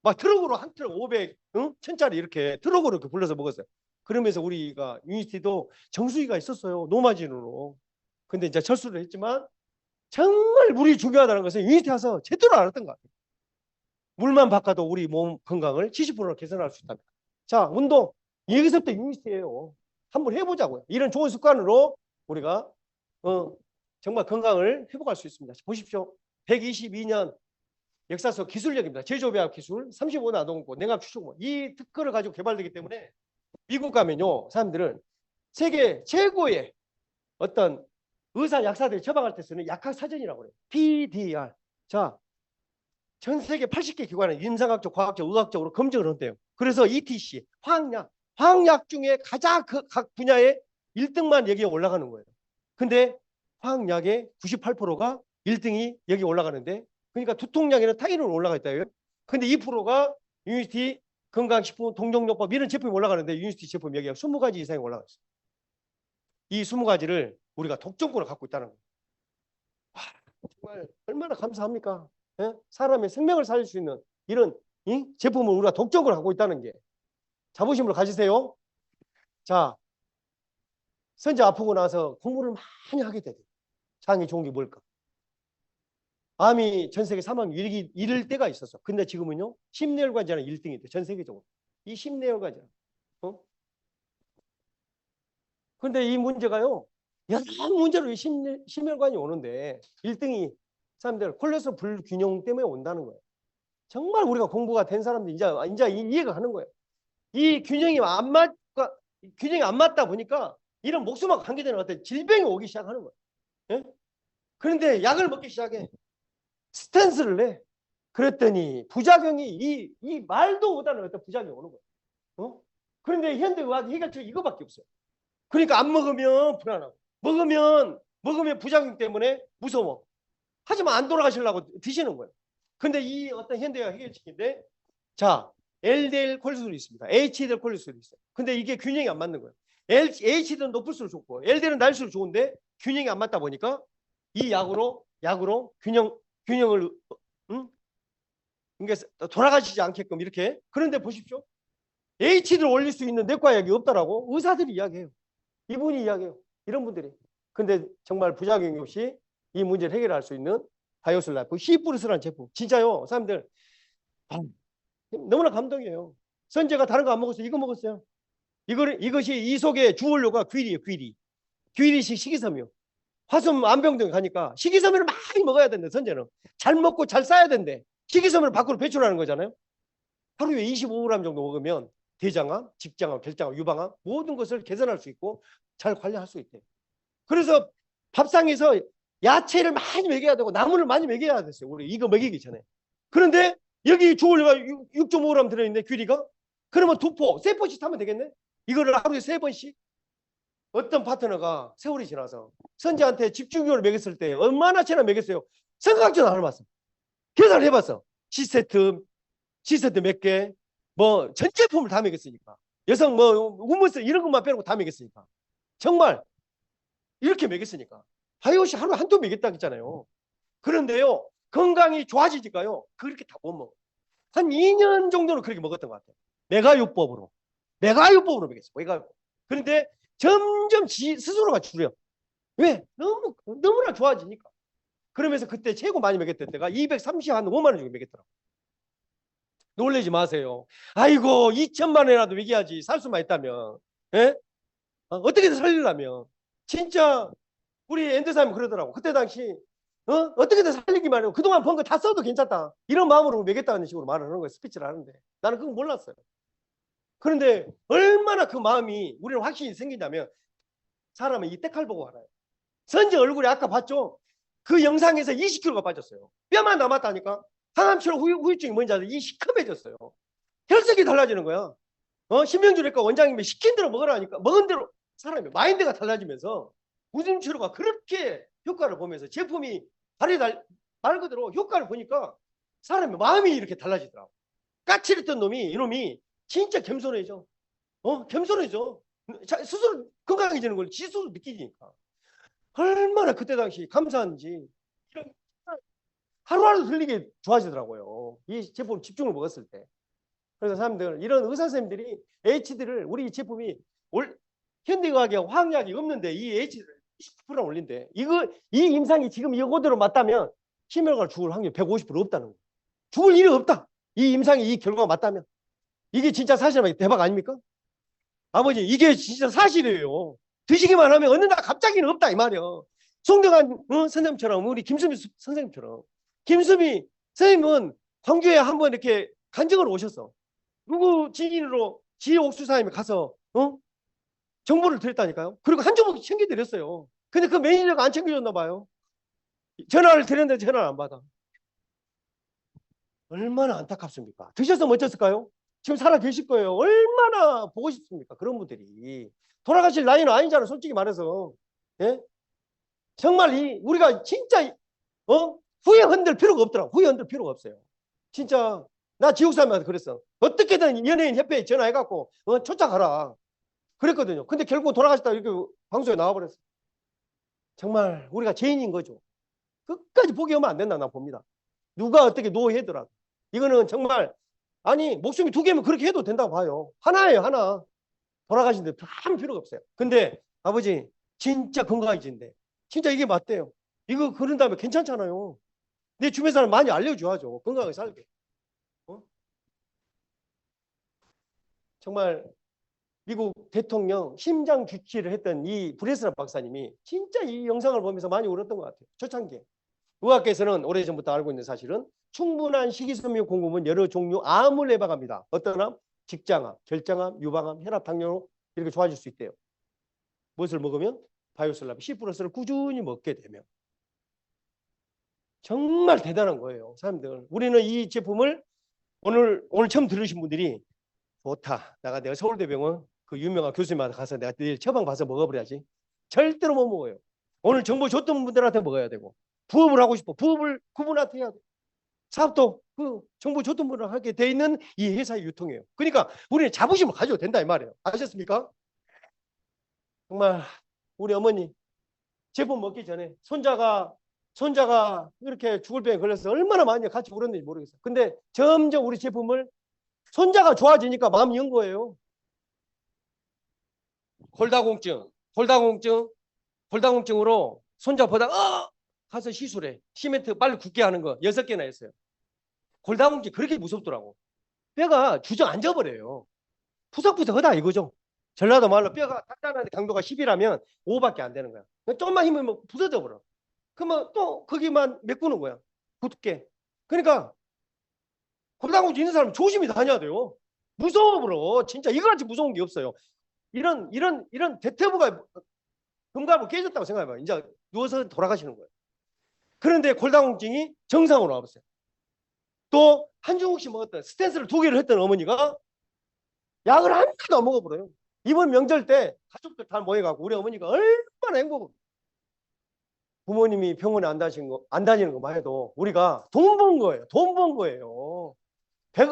Speaker 1: 막 트럭으로 한 트럭 500, 응? 1000짜리 이렇게 트럭으로 이렇게 불러서 먹었어요. 그러면서 우리가 유니티도 정수기가 있었어요. 노마진으로. 근데 이제 철수를 했지만 정말 물이 중요하다는 것은 유니티 와서 제대로 알았던 것 같아요. 물만 바꿔도 우리 몸 건강을 70% 개선할 수 있답니다. 자, 운동. 여기서부터 유니티예요. 한번 해보자고요. 이런 좋은 습관으로 우리가 정말 건강을 회복할 수 있습니다. 보십시오. 122년 역사 속 기술력입니다. 제조배합 기술, 35년 아동고, 냉각 추출고 이 특허를 가지고 개발되기 때문에 미국 가면요, 사람들은 세계 최고의 어떤 의사 약사들이 처방할 때 쓰는 약학 사전이라고 그래요. PDR. 자, 전 세계 80개 기관은 임상학적, 과학적, 의학적으로 검증을 한대요. 그래서 ETC, 화학약 중에 가장 각 분야의 1등만 여기에 올라가는 거예요. 근데 화학약의 98%가 1등이 여기 올라가는데, 그러니까 두통약에는 타이레놀 올라가 있다요. 근데 2%가 유니티, 건강식품, 동종요법 이런 제품이 올라가는데 유니티 제품 여기가 20가지 이상이 올라가 있어요. 이 20가지를 우리가 독점권을 갖고 있다는 거예요. 와, 정말 얼마나 감사합니까? 예? 사람의 생명을 살릴 수 있는 이런 제품을 우리가 독점권을 갖고 있다는 게 자부심을 가지세요. 자, 선제 아프고 나서 공부를 많이 하게 돼요. 장이 좋은 게 뭘까? 암이 전 세계 사망 이를 때가 있었어. 근데 지금은요, 심내혈관질환 1등이 돼. 전 세계적으로. 이 심내혈관질환. 근데 이 문제가요, 여러 문제로 이 심혈관이 오는데 1등이 사람들 콜레스테롤 불균형 때문에 온다는 거예요. 정말 우리가 공부가 된 사람들 이제 이해가 가는 거예요. 이 균형이 안 맞다 보니까 이런 목숨과 관계되는 어떤 질병이 오기 시작하는 거예요. 예? 그런데 약을 먹기 시작해. 스탠스를 내. 그랬더니 부작용이 이 말도 못하는 어떤 부작용이 오는 거예요. 그런데 현대의학의 해결책이 이거밖에 없어요. 그러니까 안 먹으면 불안하고, 먹으면 부작용 때문에 무서워. 하지만 안 돌아가시려고 드시는 거예요. 근데 이 어떤 현대의학 해결책인데, 자, LDL 콜레스테롤이 있습니다. HDL 콜레스테롤이 있어요. 근데 이게 균형이 안 맞는 거예요. HDL은 높을수록 좋고 LDL은 낮을수록 좋은데 균형이 안 맞다 보니까 이 약으로 균형을 그러니까 돌아가시지 않게끔 이렇게. 그런데 보십시오. HD를 올릴 수 있는 내과 약이 없다라고 의사들이 이야기해요. 이분이 이야기해요. 이런 분들이. 근데 정말 부작용이 없이 이 문제를 해결할 수 있는 바이오슬 라이프 시프루스라는 제품. 진짜요. 사람들 너무나 감동이에요. 선재가 다른 거 안 먹었어요. 이거 먹었어요. 이것이 이 속에 주원료가 귀리예요. 귀리식 식이섬유. 화순 안병동 가니까 식이섬유를 많이 먹어야 된대. 선재는 잘 먹고 잘 싸야 된대. 식이섬유를 밖으로 배출하는 거잖아요. 하루에 25g 정도 먹으면 대장암, 직장암, 결장암, 유방암 모든 것을 개선할 수 있고 잘 관리할 수 있대요. 그래서 밥상에서 야채를 많이 먹여야 되고 나물을 많이 먹여야 됐어요. 우리 이거 먹이기 전에. 그런데 여기 주원료가 6.5g 들어있는데 귀리가, 그러면 2포, 3포씩 타면 되겠네. 이거를 하루에 3번씩. 어떤 파트너가 세월이 지나서 선지한테 집중력을 먹였을 때 얼마나 채나 먹였어요. 생각지도 안 해봤어. 계산을 해봤어. C세트 몇 개, 뭐 전 제품을 다 먹였으니까. 여성 뭐 우먼스 이런 것만 빼놓고 다 먹였으니까. 정말 이렇게 먹였으니까. 바이오시 하루 한두 먹였다고 했잖아요. 그런데요, 건강이 좋아지니까요, 그렇게 다 못 먹어. 한 2년 정도는 그렇게 먹었던 것 같아요. 메가요법으로 먹였어. 메가요법. 그런데 점점 스스로가 줄여. 왜? 너무나 좋아지니까. 그러면서 그때 최고 많이 먹였던 때가 235만 원 정도 먹였더라고. 놀라지 마세요. 아이고 2천만 원이라도 먹여야지 살 수만 있다면. 예? 어떻게든 살리려면. 진짜 우리 엔드사님 그러더라고. 그때 당시 어떻게든 살리기만 해요. 그동안 번 거 다 써도 괜찮다. 이런 마음으로 먹였다는 식으로 말을 하는 거예요. 스피치를 하는데. 나는 그건 몰랐어요. 그런데 얼마나 그 마음이 우리는 확신이 생기냐면 사람은 이 때칼 보고 알아요. 선제 얼굴이 아까 봤죠? 그 영상에서 20kg가 빠졌어요. 뼈만 남았다니까. 항암치료 후유증이 뭔지 알아요? 이 시커매졌어요. 혈색이 달라지는 거야. 신명주내과 원장님이 시킨 대로 먹으라니까 먹은 대로 사람이 마인드가 달라지면서 우중 치료가 그렇게 효과를 보면서 제품이 말 그대로 효과를 보니까 사람의 마음이 이렇게 달라지더라고. 까칠했던 놈이 이놈이 진짜 겸손해져. 겸손해져. 스스로 건강해지는 걸 스스로 느끼니까. 얼마나 그때 당시 감사한지. 이런 하루하루 틀리게 좋아지더라고요. 이 제품 집중을 먹었을 때. 그래서 사람들, 이런 의사 선생님들이 HD를, 우리 이 제품이 현대의학에 화학약이 없는데 이 HD를 19% 올린대. 이 임상이 지금 이거대로 맞다면 심혈관 죽을 확률 150% 없다는 거예요. 죽을 일이 없다. 이 임상이 이 결과가 맞다면. 이게 진짜 사실이면 대박 아닙니까? 아버지, 이게 진짜 사실이에요. 드시기만 하면 얻는다. 갑자기는 없다 이 말이에요. 송대관 선생님처럼, 우리 김수미 선생님처럼. 김수미 선생님은 광주에 한번 이렇게 간증을 오셨어. 누구 지인으로 지옥수사님이 가서 정보를 드렸다니까요. 그리고 한 주먹 챙겨드렸어요. 근데 그 매니저가 안 챙겨줬나 봐요. 전화를 드렸는데 전화를 안 받아. 얼마나 안타깝습니까? 드셨으면 어쩌을까요? 지금 살아 계실 거예요. 얼마나 보고 싶습니까? 그런 분들이. 돌아가실 나이는 아니잖아, 솔직히 말해서. 예? 정말 우리가 진짜 후회 흔들 필요가 없더라. 후회 흔들 필요가 없어요. 진짜 나 지옥사람한테 그랬어. 어떻게든 연예인 협회에 전화해갖고 초청하라 그랬거든요. 근데 결국 돌아가셨다 이렇게 방송에 나와버렸어. 정말 우리가 죄인인 거죠. 끝까지 포기하면 안 된다 나 봅니다. 누가 어떻게 노해더라도 이거는 정말, 아니 목숨이 2개면 그렇게 해도 된다고 봐요. 하나예요, 하나. 돌아가신데 아무 필요가 없어요. 근데 아버지 진짜 건강해진대. 진짜 이게 맞대요. 이거 그런 다음에 괜찮잖아요. 내 주변 사람 많이 알려줘야죠. 건강하게 살게. 정말 미국 대통령 심장 주치를 했던 이 브레스너 박사님이 진짜 이 영상을 보면서 많이 울었던 것 같아요. 초창기에. 의학계에서는 오래전부터 알고 있는 사실은 충분한 식이섬유 공급은 여러 종류 암을 예방합니다. 어떤 암? 직장암, 결장암, 유방암, 혈압, 당뇨로 이렇게 좋아질 수 있대요. 무엇을 먹으면? 바이오슬라비 C+를 꾸준히 먹게 되면. 정말 대단한 거예요, 사람들. 우리는 이 제품을 오늘 처음 들으신 분들이 좋다. 내가 서울대병원 그 유명한 교수님한테 가서 내가 내일 처방 봐서 먹어버려야지. 절대로 못 먹어요. 오늘 정보 줬던 분들한테 먹어야 되고, 부업을 하고 싶어. 부업을 그분한테 해야 돼. 사업도 그 정보 줬던 분을 하게 돼 있는 이 회사의 유통이에요. 그러니까 우리는 자부심을 가져도 된다 이 말이에요. 아셨습니까? 정말 우리 어머니 제품 먹기 전에 손자가 이렇게 죽을 병에 걸려서 얼마나 많이 같이 울었는지 모르겠어요. 근데 점점 우리 제품을 손자가 좋아지니까 마음이 연 거예요. 골다공증으로 손자 보다가 가서 시술해. 시멘트 빨리 굳게 하는 거 6개나 했어요. 골다공증 그렇게 무섭더라고. 뼈가 주저앉아 버려요. 푸석푸석하다 이거죠. 전라도 말로 뼈가 단단한데 강도가 10이라면 5밖에 안 되는 거야. 좀만 힘으면 부서져 버려. 그러면 또 거기만 메꾸는 거야. 굳게. 그러니까 골다공증 있는 사람은 조심히 다녀야 돼요. 무서워 버려. 진짜 이거같이 무서운 게 없어요. 이런 대퇴부가 금갑을 깨졌다고 생각해봐요. 이제 누워서 돌아가시는 거예요. 그런데 골다공증이 정상으로 와봤어요. 또 한 주먹씩 먹었던 스탠스를 2개를 했던 어머니가 약을 한 개도 안 먹어버려요. 이번 명절 때 가족들 다 모여가고 우리 어머니가 얼마나 행복해. 부모님이 병원에 안 다니는 것만 해도 우리가 돈 번 거예요. 돈 번 거예요.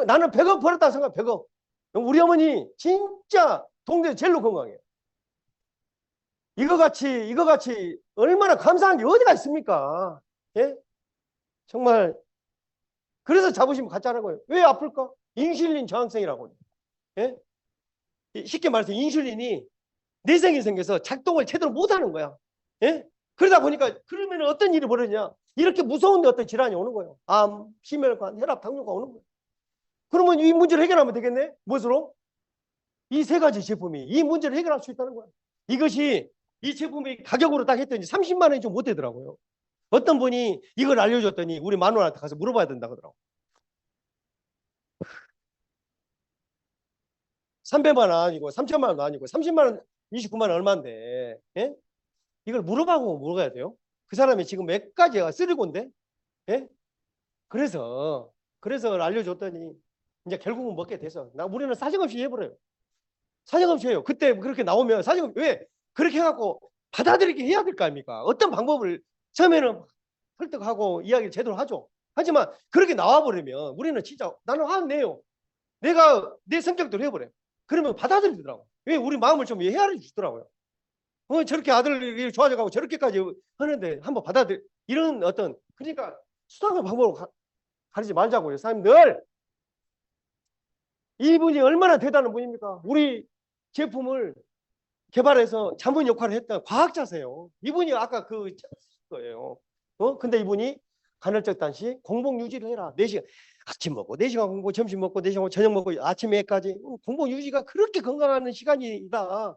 Speaker 1: 나는 100억 벌었다 생각. 100억. 우리 어머니 진짜 동네 제일로 건강해요. 이거 같이 얼마나 감사한 게 어디가 있습니까? 예? 정말 그래서 자부심 갖자는 거예요. 왜 아플까? 인슐린 저항성이라고. 예? 쉽게 말해서 인슐린이 내성이 생겨서 작동을 제대로 못하는 거야. 예? 그러다 보니까 그러면 어떤 일이 벌어지냐? 이렇게 무서운데 어떤 질환이 오는 거예요. 암, 심혈관, 혈압, 당뇨가 오는 거예요. 그러면 이 문제를 해결하면 되겠네? 무엇으로? 이 3가지 제품이 이 문제를 해결할 수 있다는 거야. 이것이 이 제품이 가격으로 딱 했더니 30만 원이 좀 못 되더라고요. 어떤 분이 이걸 알려줬더니 우리 마누라한테 가서 물어봐야 된다고 하더라고. 300만 원 아니고 3천만 원도 아니고 30만 원, 29만 원 얼마인데, 예? 이걸 물어봐고 물어가야 돼요. 그 사람이 지금 몇 가지가 쓰리고인데, 예? 그래서 알려줬더니 이제 결국은 먹게 돼서 우리는 사정없이 해버려요. 사정없이 해요. 그때 그렇게 나오면 사정없이 왜 그렇게 해갖고 받아들이게 해야 될 거 아닙니까? 어떤 방법을 처음에는 설득하고 이야기를 제대로 하죠. 하지만 그렇게 나와버리면 우리는 진짜 나는 화내요. 내가 내 성격대로 해버려요. 그러면 받아들이더라고. 왜 우리 마음을 좀 헤아려 주더라고요. 저렇게 아들이 좋아져가고 저렇게까지 하는데 한번 이런 어떤, 그러니까 수상한 방법으로 가리지 말자고요. 사장님들, 이분이 얼마나 대단한 분입니까? 우리 제품을 개발해서 자문 역할을 했던 과학자세요. 이분이 아까 그 거예요. 근데 이분이 간헐적 단식 공복 유지를 해라. 4시간 아침 먹고 4시간 공복, 점심 먹고 4시간 저녁 먹고 아침에까지 공복 유지가 그렇게 건강한 시간이다.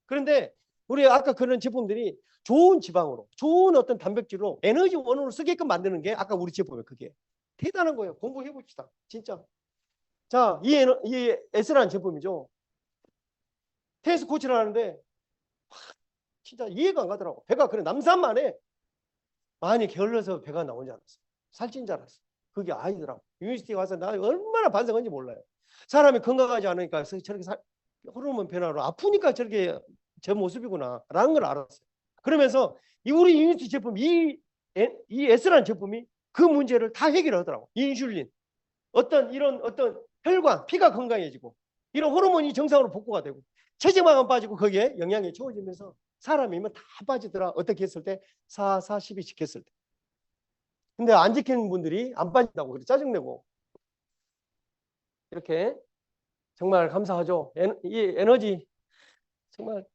Speaker 1: 그런데 우리 아까 그런 제품들이 좋은 지방으로, 좋은 어떤 단백질로 에너지 원으로 쓰게끔 만드는 게 아까 우리 제품이에요. 그게 대단한 거예요. 공부해 봅시다. 진짜. 자, 이 S라는 제품이죠. 테스트 코치를 하는데 진짜 이해가 안 가더라고. 배가 그래 남산만에 많이 게을러서 배가 나온 줄 알았어. 살찐 줄 알았어. 그게 아니더라고. 유니버시티 가서 나 얼마나 반성한지 몰라요. 사람이 건강하지 않으니까 저렇게 호르몬 변화로 아프니까 저렇게 제 모습이구나 라는 걸 알았어요. 그러면서 우리 유니버시티 제품 이 S라는 제품이 그 문제를 다 해결하더라고. 인슐린 이런 어떤 혈관 피가 건강해지고 이런 호르몬이 정상으로 복구가 되고 체지방은 빠지고 거기에 영양이 채워지면서 사람이면 다 빠지더라. 어떻게 했을 때? 4, 4, 12 지켰을 때. 근데 안 지키는 분들이 안 빠진다고 그래 짜증내고. 이렇게 정말 감사하죠. 이 에너지 정말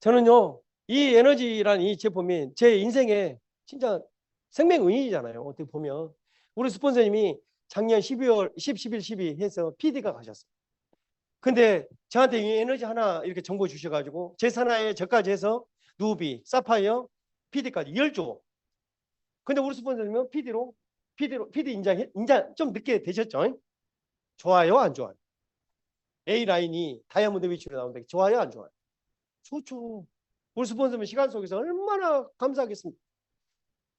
Speaker 1: 저는요. 이 에너지란 이 제품이 제 인생에 진짜 생명의인이잖아요. 어떻게 보면. 우리 스폰서님이 작년 12월 10, 11, 12 해서 PD가 가셨어요. 근데 저한테 이 에너지 하나 이렇게 정보 주셔가지고 제 산하에 저까지 해서 누비, 사파이어, PD까지 10조. 근데 우리 스폰서님은 PD 인장 좀 늦게 되셨죠? 좋아요, 안 좋아요? A라인이 다이아몬드 위치로 나오는데 좋아요, 안 좋아요? 좋죠. 우리 스폰서님 시간 속에서 얼마나 감사하겠습니까?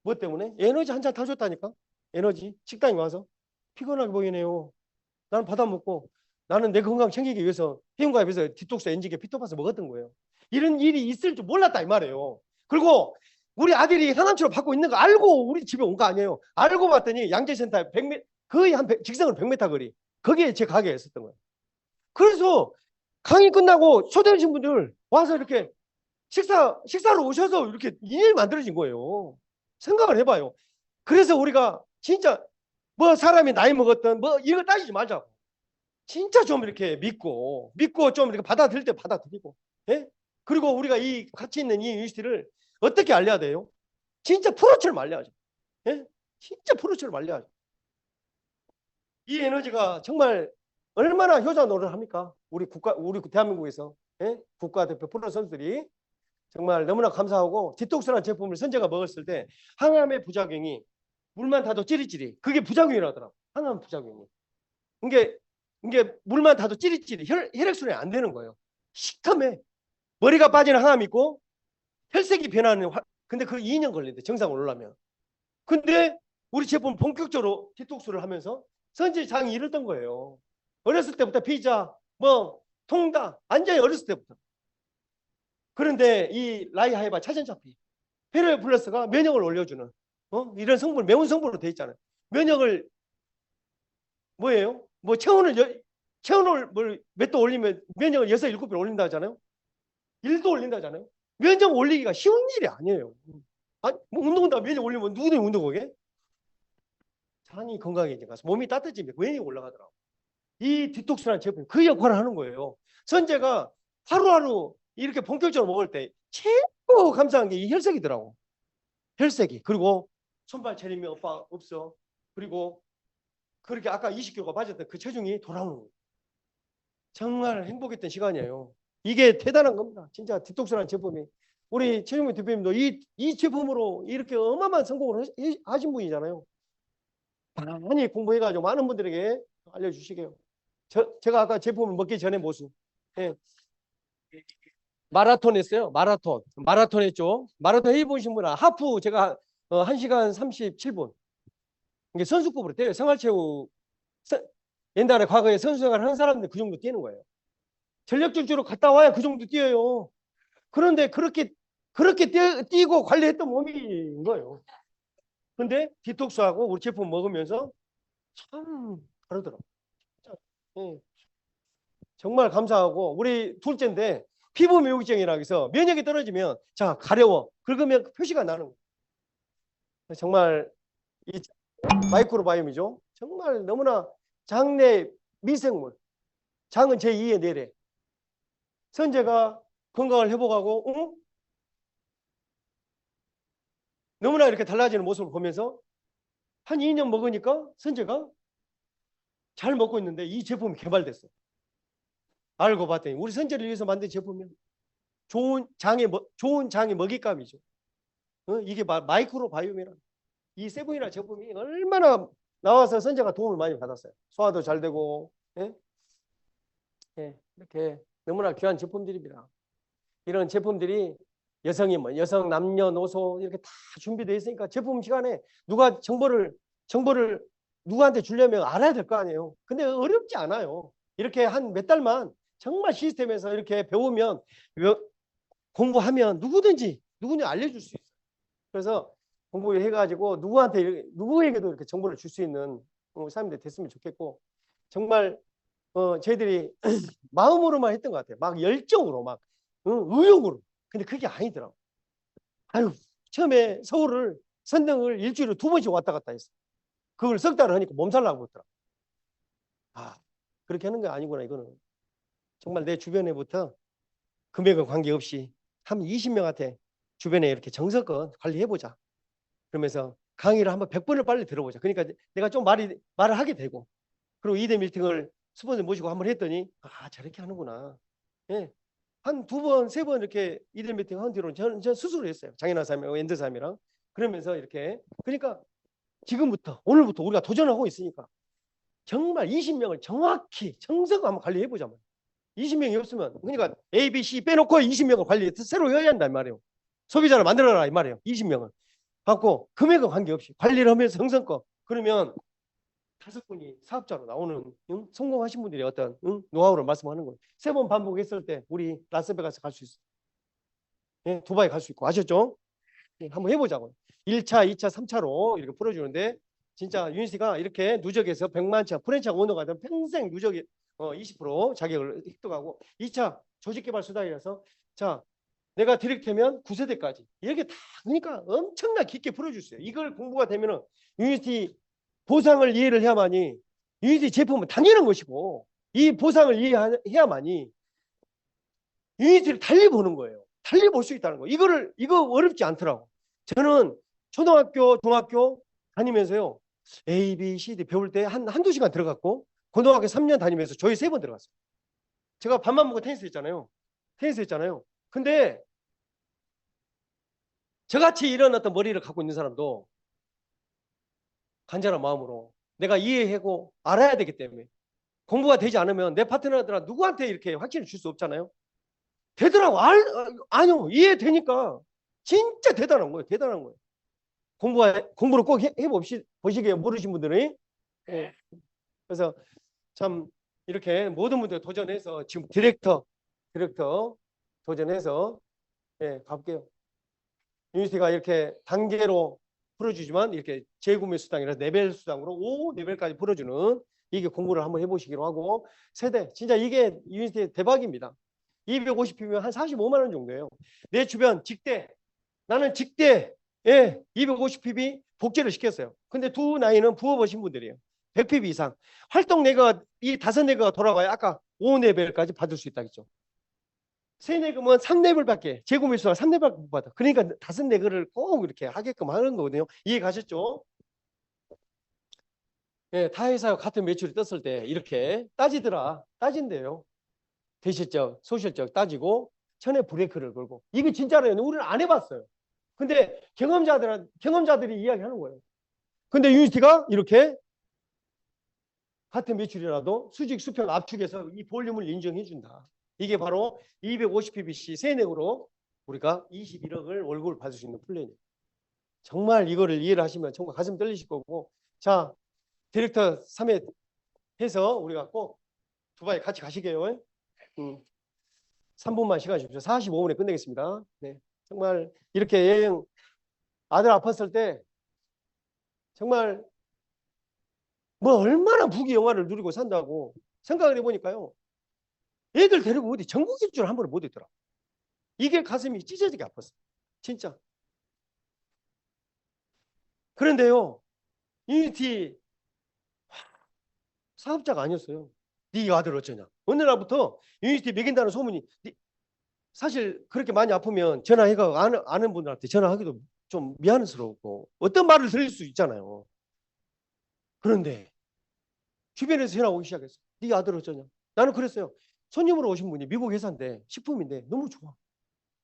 Speaker 1: 뭐 때문에? 에너지 한 잔 다 줬다니까? 에너지. 식당에 와서 피곤하게 보이네요. 나는 받아 먹고 나는 내 건강 챙기기 위해서 회원가입해서 디톡스 엔지게 피토파스 먹었던 거예요. 이런 일이 있을 줄 몰랐다 이 말이에요. 그리고 우리 아들이 항암치료 받고 있는 거 알고 우리 집에 온 거 아니에요. 알고 봤더니 양재센터 100m 거의 직선으로 100m 거리 거기에 제 가게에 있었던 거예요. 그래서 강의 끝나고 초대하신 분들 와서 이렇게 식사로 오셔서 이렇게 인연이 만들어진 거예요. 생각을 해봐요. 그래서 우리가 진짜 뭐 사람이 나이 먹었던 뭐 이거 따지지 말자고. 진짜 좀 이렇게 믿고 좀 이렇게 받아들일 때 받아들이고. 예? 그리고 우리가 이 가치 있는 이 유니티를 어떻게 알려야 돼요? 진짜 프로처럼 알려야죠. 예? 진짜 프로처럼 알려야죠. 이 에너지가 정말 얼마나 효자 노릇을 합니까? 우리 대한민국에서 국가대표 프로 선수들이 정말 너무나 감사하고 디톡스라는 제품을 선재가 먹었을 때 항암의 부작용이 물만 타도 찌릿찌릿 그게 부작용이라더라고. 항암 부작용이. 이게 물만 타도 찌릿찌릿 혈액순환이 안 되는 거예요. 시커매. 머리가 빠지는 항암이 있고 혈색이 변하는 근데 그 2년 걸린대. 정상 올라면. 근데 우리 제품 본격적으로 디톡스를 하면서 선지장이 이랬던 거예요. 어렸을 때부터 피자, 뭐 통닭 완전히 어렸을 때부터. 그런데 이 라이하이바 차전차피 페르 플러스가 면역을 올려주는 이런 성분 매운 성분으로 되어 있잖아요. 면역을 뭐예요? 뭐 체온을 몇 도 올리면 면역을 6, 7배 올린다 하잖아요. 1도 올린다 하잖아요. 면역 올리기가 쉬운 일이 아니에요. 아니, 뭐 운동한다고 면역 올리면 누구든 운동하게? 장이 건강해지니까 몸이 따뜻해지면 면역이 올라가더라고. 이 디톡스라는 제품이 그 역할을 하는 거예요. 선재가 하루하루 이렇게 본격적으로 먹을 때 최고 감사한 게 이 혈색이더라고. 혈색이. 그리고 손발 저림이 없어. 그리고 그렇게 아까 20kg가 빠졌던 그 체중이 돌아오는 거예요. 정말 행복했던 시간이에요. 이게 대단한 겁니다. 진짜 디톡스라는 제품이. 우리 최종민 대표님도 이 제품으로 이렇게 어마어마한 성공을 하신 분이잖아요. 많이 공부해가지고 많은 분들에게 알려주시게요. 제가 아까 제품을 먹기 전에 모습. 예. 마라톤 했어요. 마라톤 했죠. 마라톤 해보신 분은 하프 제가 1시간 37분. 이게 선수급으로 뛰어요. 생활체육 옛날에 과거에 선수생활 하는 사람들 그 정도 뛰는 거예요. 전력질주로 갔다 와야 그 정도 뛰어요. 그런데 그렇게 뛰고 관리했던 몸인 거예요. 근데 디톡스하고 우리 제품 먹으면서 참 다르더라고요. 네. 정말 감사하고 우리 둘째인데 피부 미용증이라고 해서 면역이 떨어지면 자 가려워 긁으면 표시가 나는 거예요. 정말 이 마이크로바이옴이죠. 정말 너무나 장내 미생물, 장은 제2의 뇌래. 선재가 건강을 회복하고 너무나 이렇게 달라지는 모습을 보면서 한 2년 먹으니까 선재가 잘 먹고 있는데 이 제품이 개발됐어요. 알고 봤더니 우리 선재를 위해서 만든 제품이야. 좋은 장의 먹잇감이죠. 이게 마이크로바이옴이라. 이 세븐이라는 제품이 얼마나 나와서 선재가 도움을 많이 받았어요. 소화도 잘 되고, 예? 예, 이렇게 너무나 귀한 제품들입니다. 이런 제품들이 여성이 여성 남녀노소 이렇게 다 준비되어 있으니까 제품 시간에 누가 정보를 누구한테 주려면 알아야 될 거 아니에요. 근데 어렵지 않아요. 이렇게 한 몇 달만 정말 시스템에서 이렇게 배우면 공부하면 누구든지 알려줄 수 있어요. 그래서 공부해가지고 누구에게도 이렇게 정보를 줄 수 있는 사람들이 됐으면 좋겠고, 정말 저희들이 마음으로만 했던 것 같아요. 막 열정으로, 막 의욕으로. 근데 그게 아니더라고. 아유, 처음에 서울을 선릉을 일주일에 2번씩 왔다 갔다 했어. 그걸 석 달을 하니까 몸살 나고 있더라. 아, 그렇게 하는 게 아니구나. 이거는 정말 내 주변에부터 금액은 관계없이 한 20명한테 주변에 이렇게 정석껏 관리해보자. 그러면서 강의를 한번 100번을 빨리 들어보자. 그러니까 내가 좀 말을 하게 되고, 그리고 2대 밀팅을 스폰서 모시고 한번 했더니 저렇게 하는구나. 예. 한 2번, 3번 이렇게 2대 밀팅 한 뒤로 저는 스스로 했어요. 장인어사님하고 엔드사님이랑. 그러면서 이렇게, 그러니까 지금부터 오늘부터 우리가 도전하고 있으니까 정말 20명을 정확히 정석 한번 관리해보자. 20명이 없으면, 그러니까 A, B, C 빼놓고 20명을 관리해서 새로 해야 한단 말이에요. 소비자를 만들어라 이 말이에요. 20명을 갖고 금액은 관계없이 관리를 하면서 성성껏. 그러면 5분이 사업자로 나오는, 성공하신 분들이 어떤 노하우를 말씀하는 거예요. 3번 반복했을 때 우리 라스베가스 갈 수 있어요. 예, 두바이 갈 수 있고. 아셨죠? 예, 한번 해보자고요. 1차, 2차, 3차로 이렇게 풀어주는데, 진짜 유니스가 이렇게 누적해서 100만 차 프랜차이즈 오너가 되면 평생 누적이 20% 자격을 획득하고, 2차 조직개발 수당이라서, 자, 내가 디렉트면 9세대까지 이렇게 다, 그러니까 엄청나 깊게 풀어줄 수 있어요. 이걸 공부가 되면은 유니티 보상을 이해를 해야만이 유니티 제품은 당연한 것이고, 이 보상을 이해해야만이 유니티를 달리 보는 거예요. 달리 볼 수 있다는 거. 이거 어렵지 않더라고. 저는 초등학교, 중학교 다니면서요, A, B, C, D 배울 때 한두 시간 들어갔고, 고등학교 3년 다니면서 저희 3번 들어갔어요. 제가 밥만 먹고 테니스 했잖아요. 근데 저같이 이런 어떤 머리를 갖고 있는 사람도 간절한 마음으로 내가 이해하고 알아야 되기 때문에, 공부가 되지 않으면 내 파트너들은 누구한테 이렇게 확신을 줄 수 없잖아요. 되더라고. 아니요. 이해되니까 진짜 대단한 거예요. 대단한 거예요. 공부를 꼭 보시게 모르신 분들은. 예. 그래서 참 이렇게 모든 분들 도전해서 지금 디렉터 도전해서 가볼게요. 유니티가 이렇게 단계로 풀어주지만 이렇게 재구매 수당이라서 레벨 수당으로 5레벨까지 풀어주는, 이게 공부를 한번 해보시기로 하고, 세대 진짜 이게 유니티 대박입니다. 250pb면 한 45만 원 정도예요. 내 주변 나는 직대에 250pb 복제를 시켰어요. 근데 두 나이는 부업하신 분들이에요. 100pb 이상. 활동 내가 이 5레벨가 돌아가야 아까 5레벨까지 받을 수 있다겠죠. 3레벨은 3레벨밖에, 재구매 수당 3레벨밖에 못 받아. 그러니까 5레벨을 꼭 이렇게 하게끔 하는 거거든요. 이해 가셨죠? 예, 타 회사와 같은 매출이 떴을 때 이렇게 따진대요. 대실적, 소실적 따지고 천에 브레이크를 걸고. 이게 진짜로요. 우리는 안 해봤어요. 근데 경험자들이 이야기하는 거예요. 근데 유니티가 이렇게 같은 매출이라도 수직, 수평, 압축해서 이 볼륨을 인정해준다. 이게 바로 250pbc 세넥으로 우리가 21억을 월급을 받을 수 있는 플랜이에요. 정말 이거를 이해를 하시면 정말 가슴 떨리실 거고, 자, 디렉터 3회 해서 우리가 꼭 두바이 같이 가시게요. 3분만 시간 주십시오. 45분에 끝내겠습니다. 네, 정말 이렇게 여행, 아들 아팠을 때 정말 뭐 얼마나 부귀영화를 누리고 산다고 생각을 해보니까요, 애들 데리고 어디 전국 일주를 한 번을 못 했더라. 이게 가슴이 찢어지게 아팠어. 진짜. 그런데요, 유니티 사업자가 아니었어요. 네 아들 어쩌냐. 어느 날부터 유니티 먹인다는 소문이 사실 그렇게 많이 아프면 전화해가 아는 분들한테 전화하기도 좀 미안스럽고 어떤 말을 들을 수 있잖아요. 그런데 주변에서 전화 오기 시작했어. 네 아들 어쩌냐. 나는 그랬어요. 손님으로 오신 분이 미국 회사인데 식품인데 너무 좋아.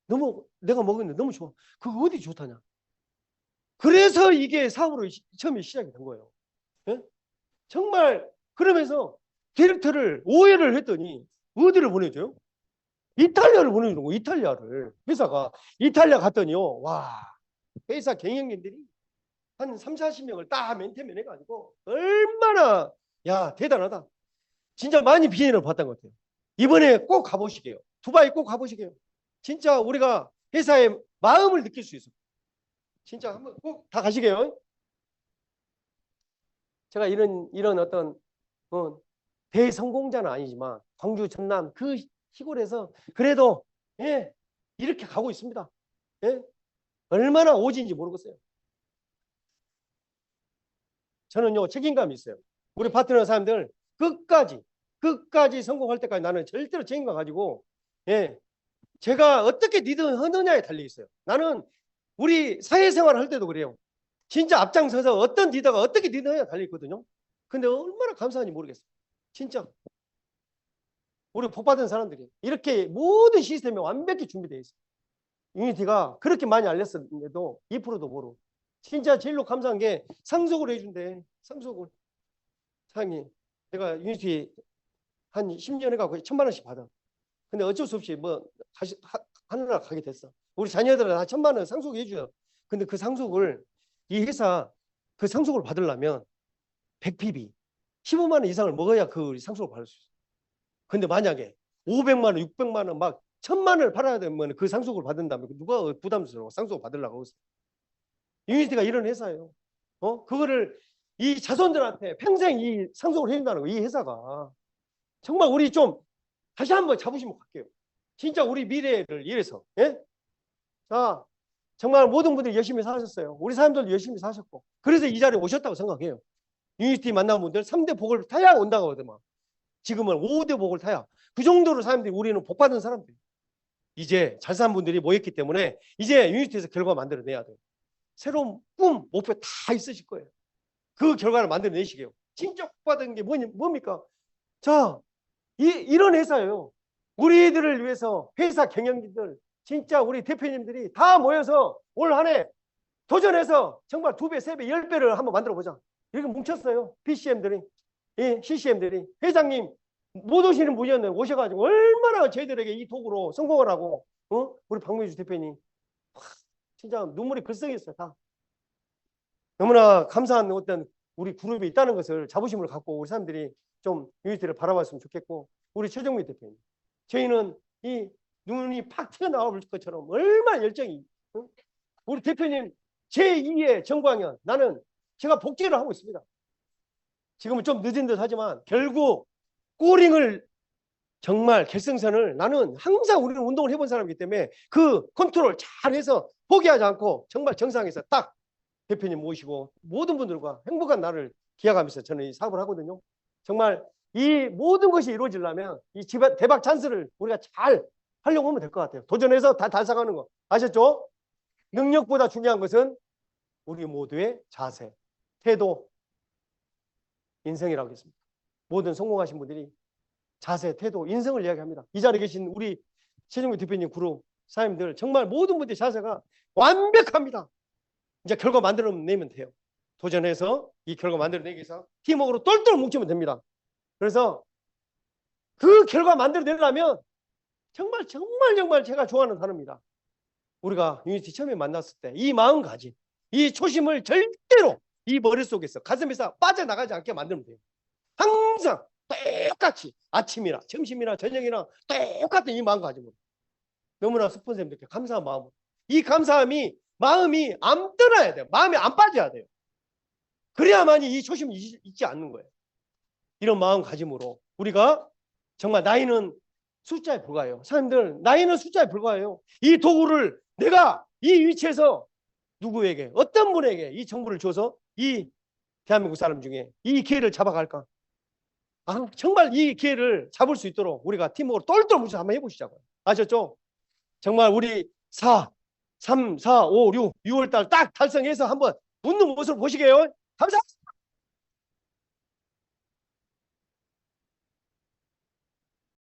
Speaker 1: 너무 내가 먹었는데 너무 좋아. 그거 어디 좋다냐. 그래서 이게 사업으로 처음에 시작이 된 거예요. 예? 정말 그러면서 디렉터를 오해를 했더니 어디를 보내줘요? 이탈리아를 보내주는 거예요. 이탈리아를. 회사가 이탈리아 갔더니요. 와, 회사 경영진들이 한 3, 40명을 딱 멘테면 해가지고 얼마나 야 대단하다. 진짜 많이 비난을 받던 것 같아요. 이번에 꼭 가보시게요. 두바이 꼭 가보시게요. 진짜 우리가 회사의 마음을 느낄 수 있어요. 진짜 한번 꼭 다 가시게요. 제가 이런 어떤 대성공자는 아니지만 광주 전남 그 시골에서 그래도 예, 이렇게 가고 있습니다. 예? 얼마나 오지인지 모르겠어요. 저는요 책임감이 있어요. 우리 파트너 사람들 끝까지 성공할 때까지 나는 절대로 책임감 가지고 예, 제가 어떻게 리드 하느냐에 달려 있어요. 나는 우리 사회생활을 할 때도 그래요. 진짜 앞장서서 어떤 리더가 어떻게 리더해야 달려 있거든요. 근데 얼마나 감사한지 모르겠어요. 진짜 우리 복 받은 사람들이 이렇게 모든 시스템이 완벽히 준비되어 있어요. 유니티가 그렇게 많이 알렸었는데도 2%도 모르고 진짜 제일로 감사한 게 상속을 해준대. 상속을. 사장님 내가 유니티 한 10년 해가고 1,000만 원씩 받아. 근데 어쩔 수 없이 뭐 하느라 가게 됐어. 우리 자녀들은 다 1,000만 원 상속해 줘요. 근데 그 상속을 이 회사 그 상속을 받으려면 100PB 15만 원 이상을 먹어야 그 상속을 받을 수 있어. 근데 만약에 500만 원, 600만 원, 막 1,000만 원을 팔아야 되면 그 상속을 받는다면 누가 부담스러워 상속을 받으려고 하겠어. 유니티가 이런 회사예요. 그거를 이 자손들한테 평생 이 상속을 해준다는 거, 이 회사가. 정말 우리 좀 다시 한번 자부심 갈게요. 진짜 우리 미래를 위해서. 예? 자, 정말 모든 분들이 열심히 사셨어요. 우리 사람들도 열심히 사셨고. 그래서 이 자리에 오셨다고 생각해요. 유니티 만난 분들 3대 복을 타야 온다고 하더만. 지금은 5대 복을 타야. 그 정도로 사람들이 우리는 복 받은 사람들. 이제 잘 사는 분들이 모였기 때문에 이제 유니티에서 결과 만들어내야 돼요. 새로운 꿈, 목표 다 있으실 거예요. 그 결과를 만들어내시게요. 진짜 복 받은 게 뭡니까? 자, 이런 회사예요. 우리들을 위해서 회사 경영진들 진짜 우리 대표님들이 다 모여서 올 한 해 도전해서 정말 2배, 3배, 10배를 한번 만들어 보자. 이렇게 뭉쳤어요. BCM들이, 예, CCM들이. 회장님 못 오시는 분이었는데 오셔가지고 얼마나 저희들에게 이 도구로 성공을 하고, 우리 박명주 대표님 진짜 눈물이 글썽였어요. 다. 너무나 감사한 어떤 우리 그룹이 있다는 것을 자부심을 갖고 우리 사람들이 좀 유니티를 바라봤으면 좋겠고, 우리 최정미 대표님, 저희는 이 눈이 팍 튀어나올 것처럼 얼마나 열정이, 우리 대표님 제2의 정광현, 나는 제가 복제를 하고 있습니다. 지금은 좀 늦은 듯 하지만 결국 꼬링을 정말 결승선을 나는 항상 우리는 운동을 해본 사람이기 때문에 그 컨트롤 잘해서 포기하지 않고 정말 정상에서 딱 대표님 모시고 모든 분들과 행복한 날을 기약하면서 저는 이 사업을 하거든요. 정말 이 모든 것이 이루어지려면 이 대박 찬스를 우리가 잘 하려고 하면 될 것 같아요. 도전해서 다 달성하는 거 아셨죠? 능력보다 중요한 것은 우리 모두의 자세, 태도, 인생이라고 했습니다. 모든 성공하신 분들이 자세, 태도, 인성을 이야기합니다. 이 자리에 계신 우리 최정미 대표님 그룹 사장님들 정말 모든 분들의 자세가 완벽합니다. 이제 결과 만들어내면 돼요. 도전해서 이 결과 만들어내기 위해서 팀워크로 똘똘 뭉치면 됩니다. 그래서 그 결과 만들어내려면 정말 제가 좋아하는 단어입니다. 우리가 유니티 처음에 만났을 때 이 마음가짐, 이 초심을 절대로 이 머릿속에서 가슴에서 빠져나가지 않게 만들면 돼요. 항상 똑같이 아침이나 점심이나 저녁이나 똑같은 이 마음가짐으로 너무나 스폰서님들께 감사한 마음으로 이 감사함이 마음이 안 떠나야 돼요. 마음이 안 빠져야 돼요. 그래야만이 이 초심이 잊지 않는 거예요. 이런 마음가짐으로 우리가 정말 나이는 숫자에 불과해요. 사람들 나이는 숫자에 불과해요. 이 도구를 내가 이 위치에서 누구에게 어떤 분에게 이 정보를 줘서 이 대한민국 사람 중에 이 기회를 잡아갈까? 아, 정말 이 기회를 잡을 수 있도록 우리가 팀워크로 똘똘 뭉쳐서 한번 해보시자고요. 아셨죠? 정말 우리 3, 4, 5, 6, 6월달 딱 달성해서 한번 웃는 모습을 보시게요. 감사합니다.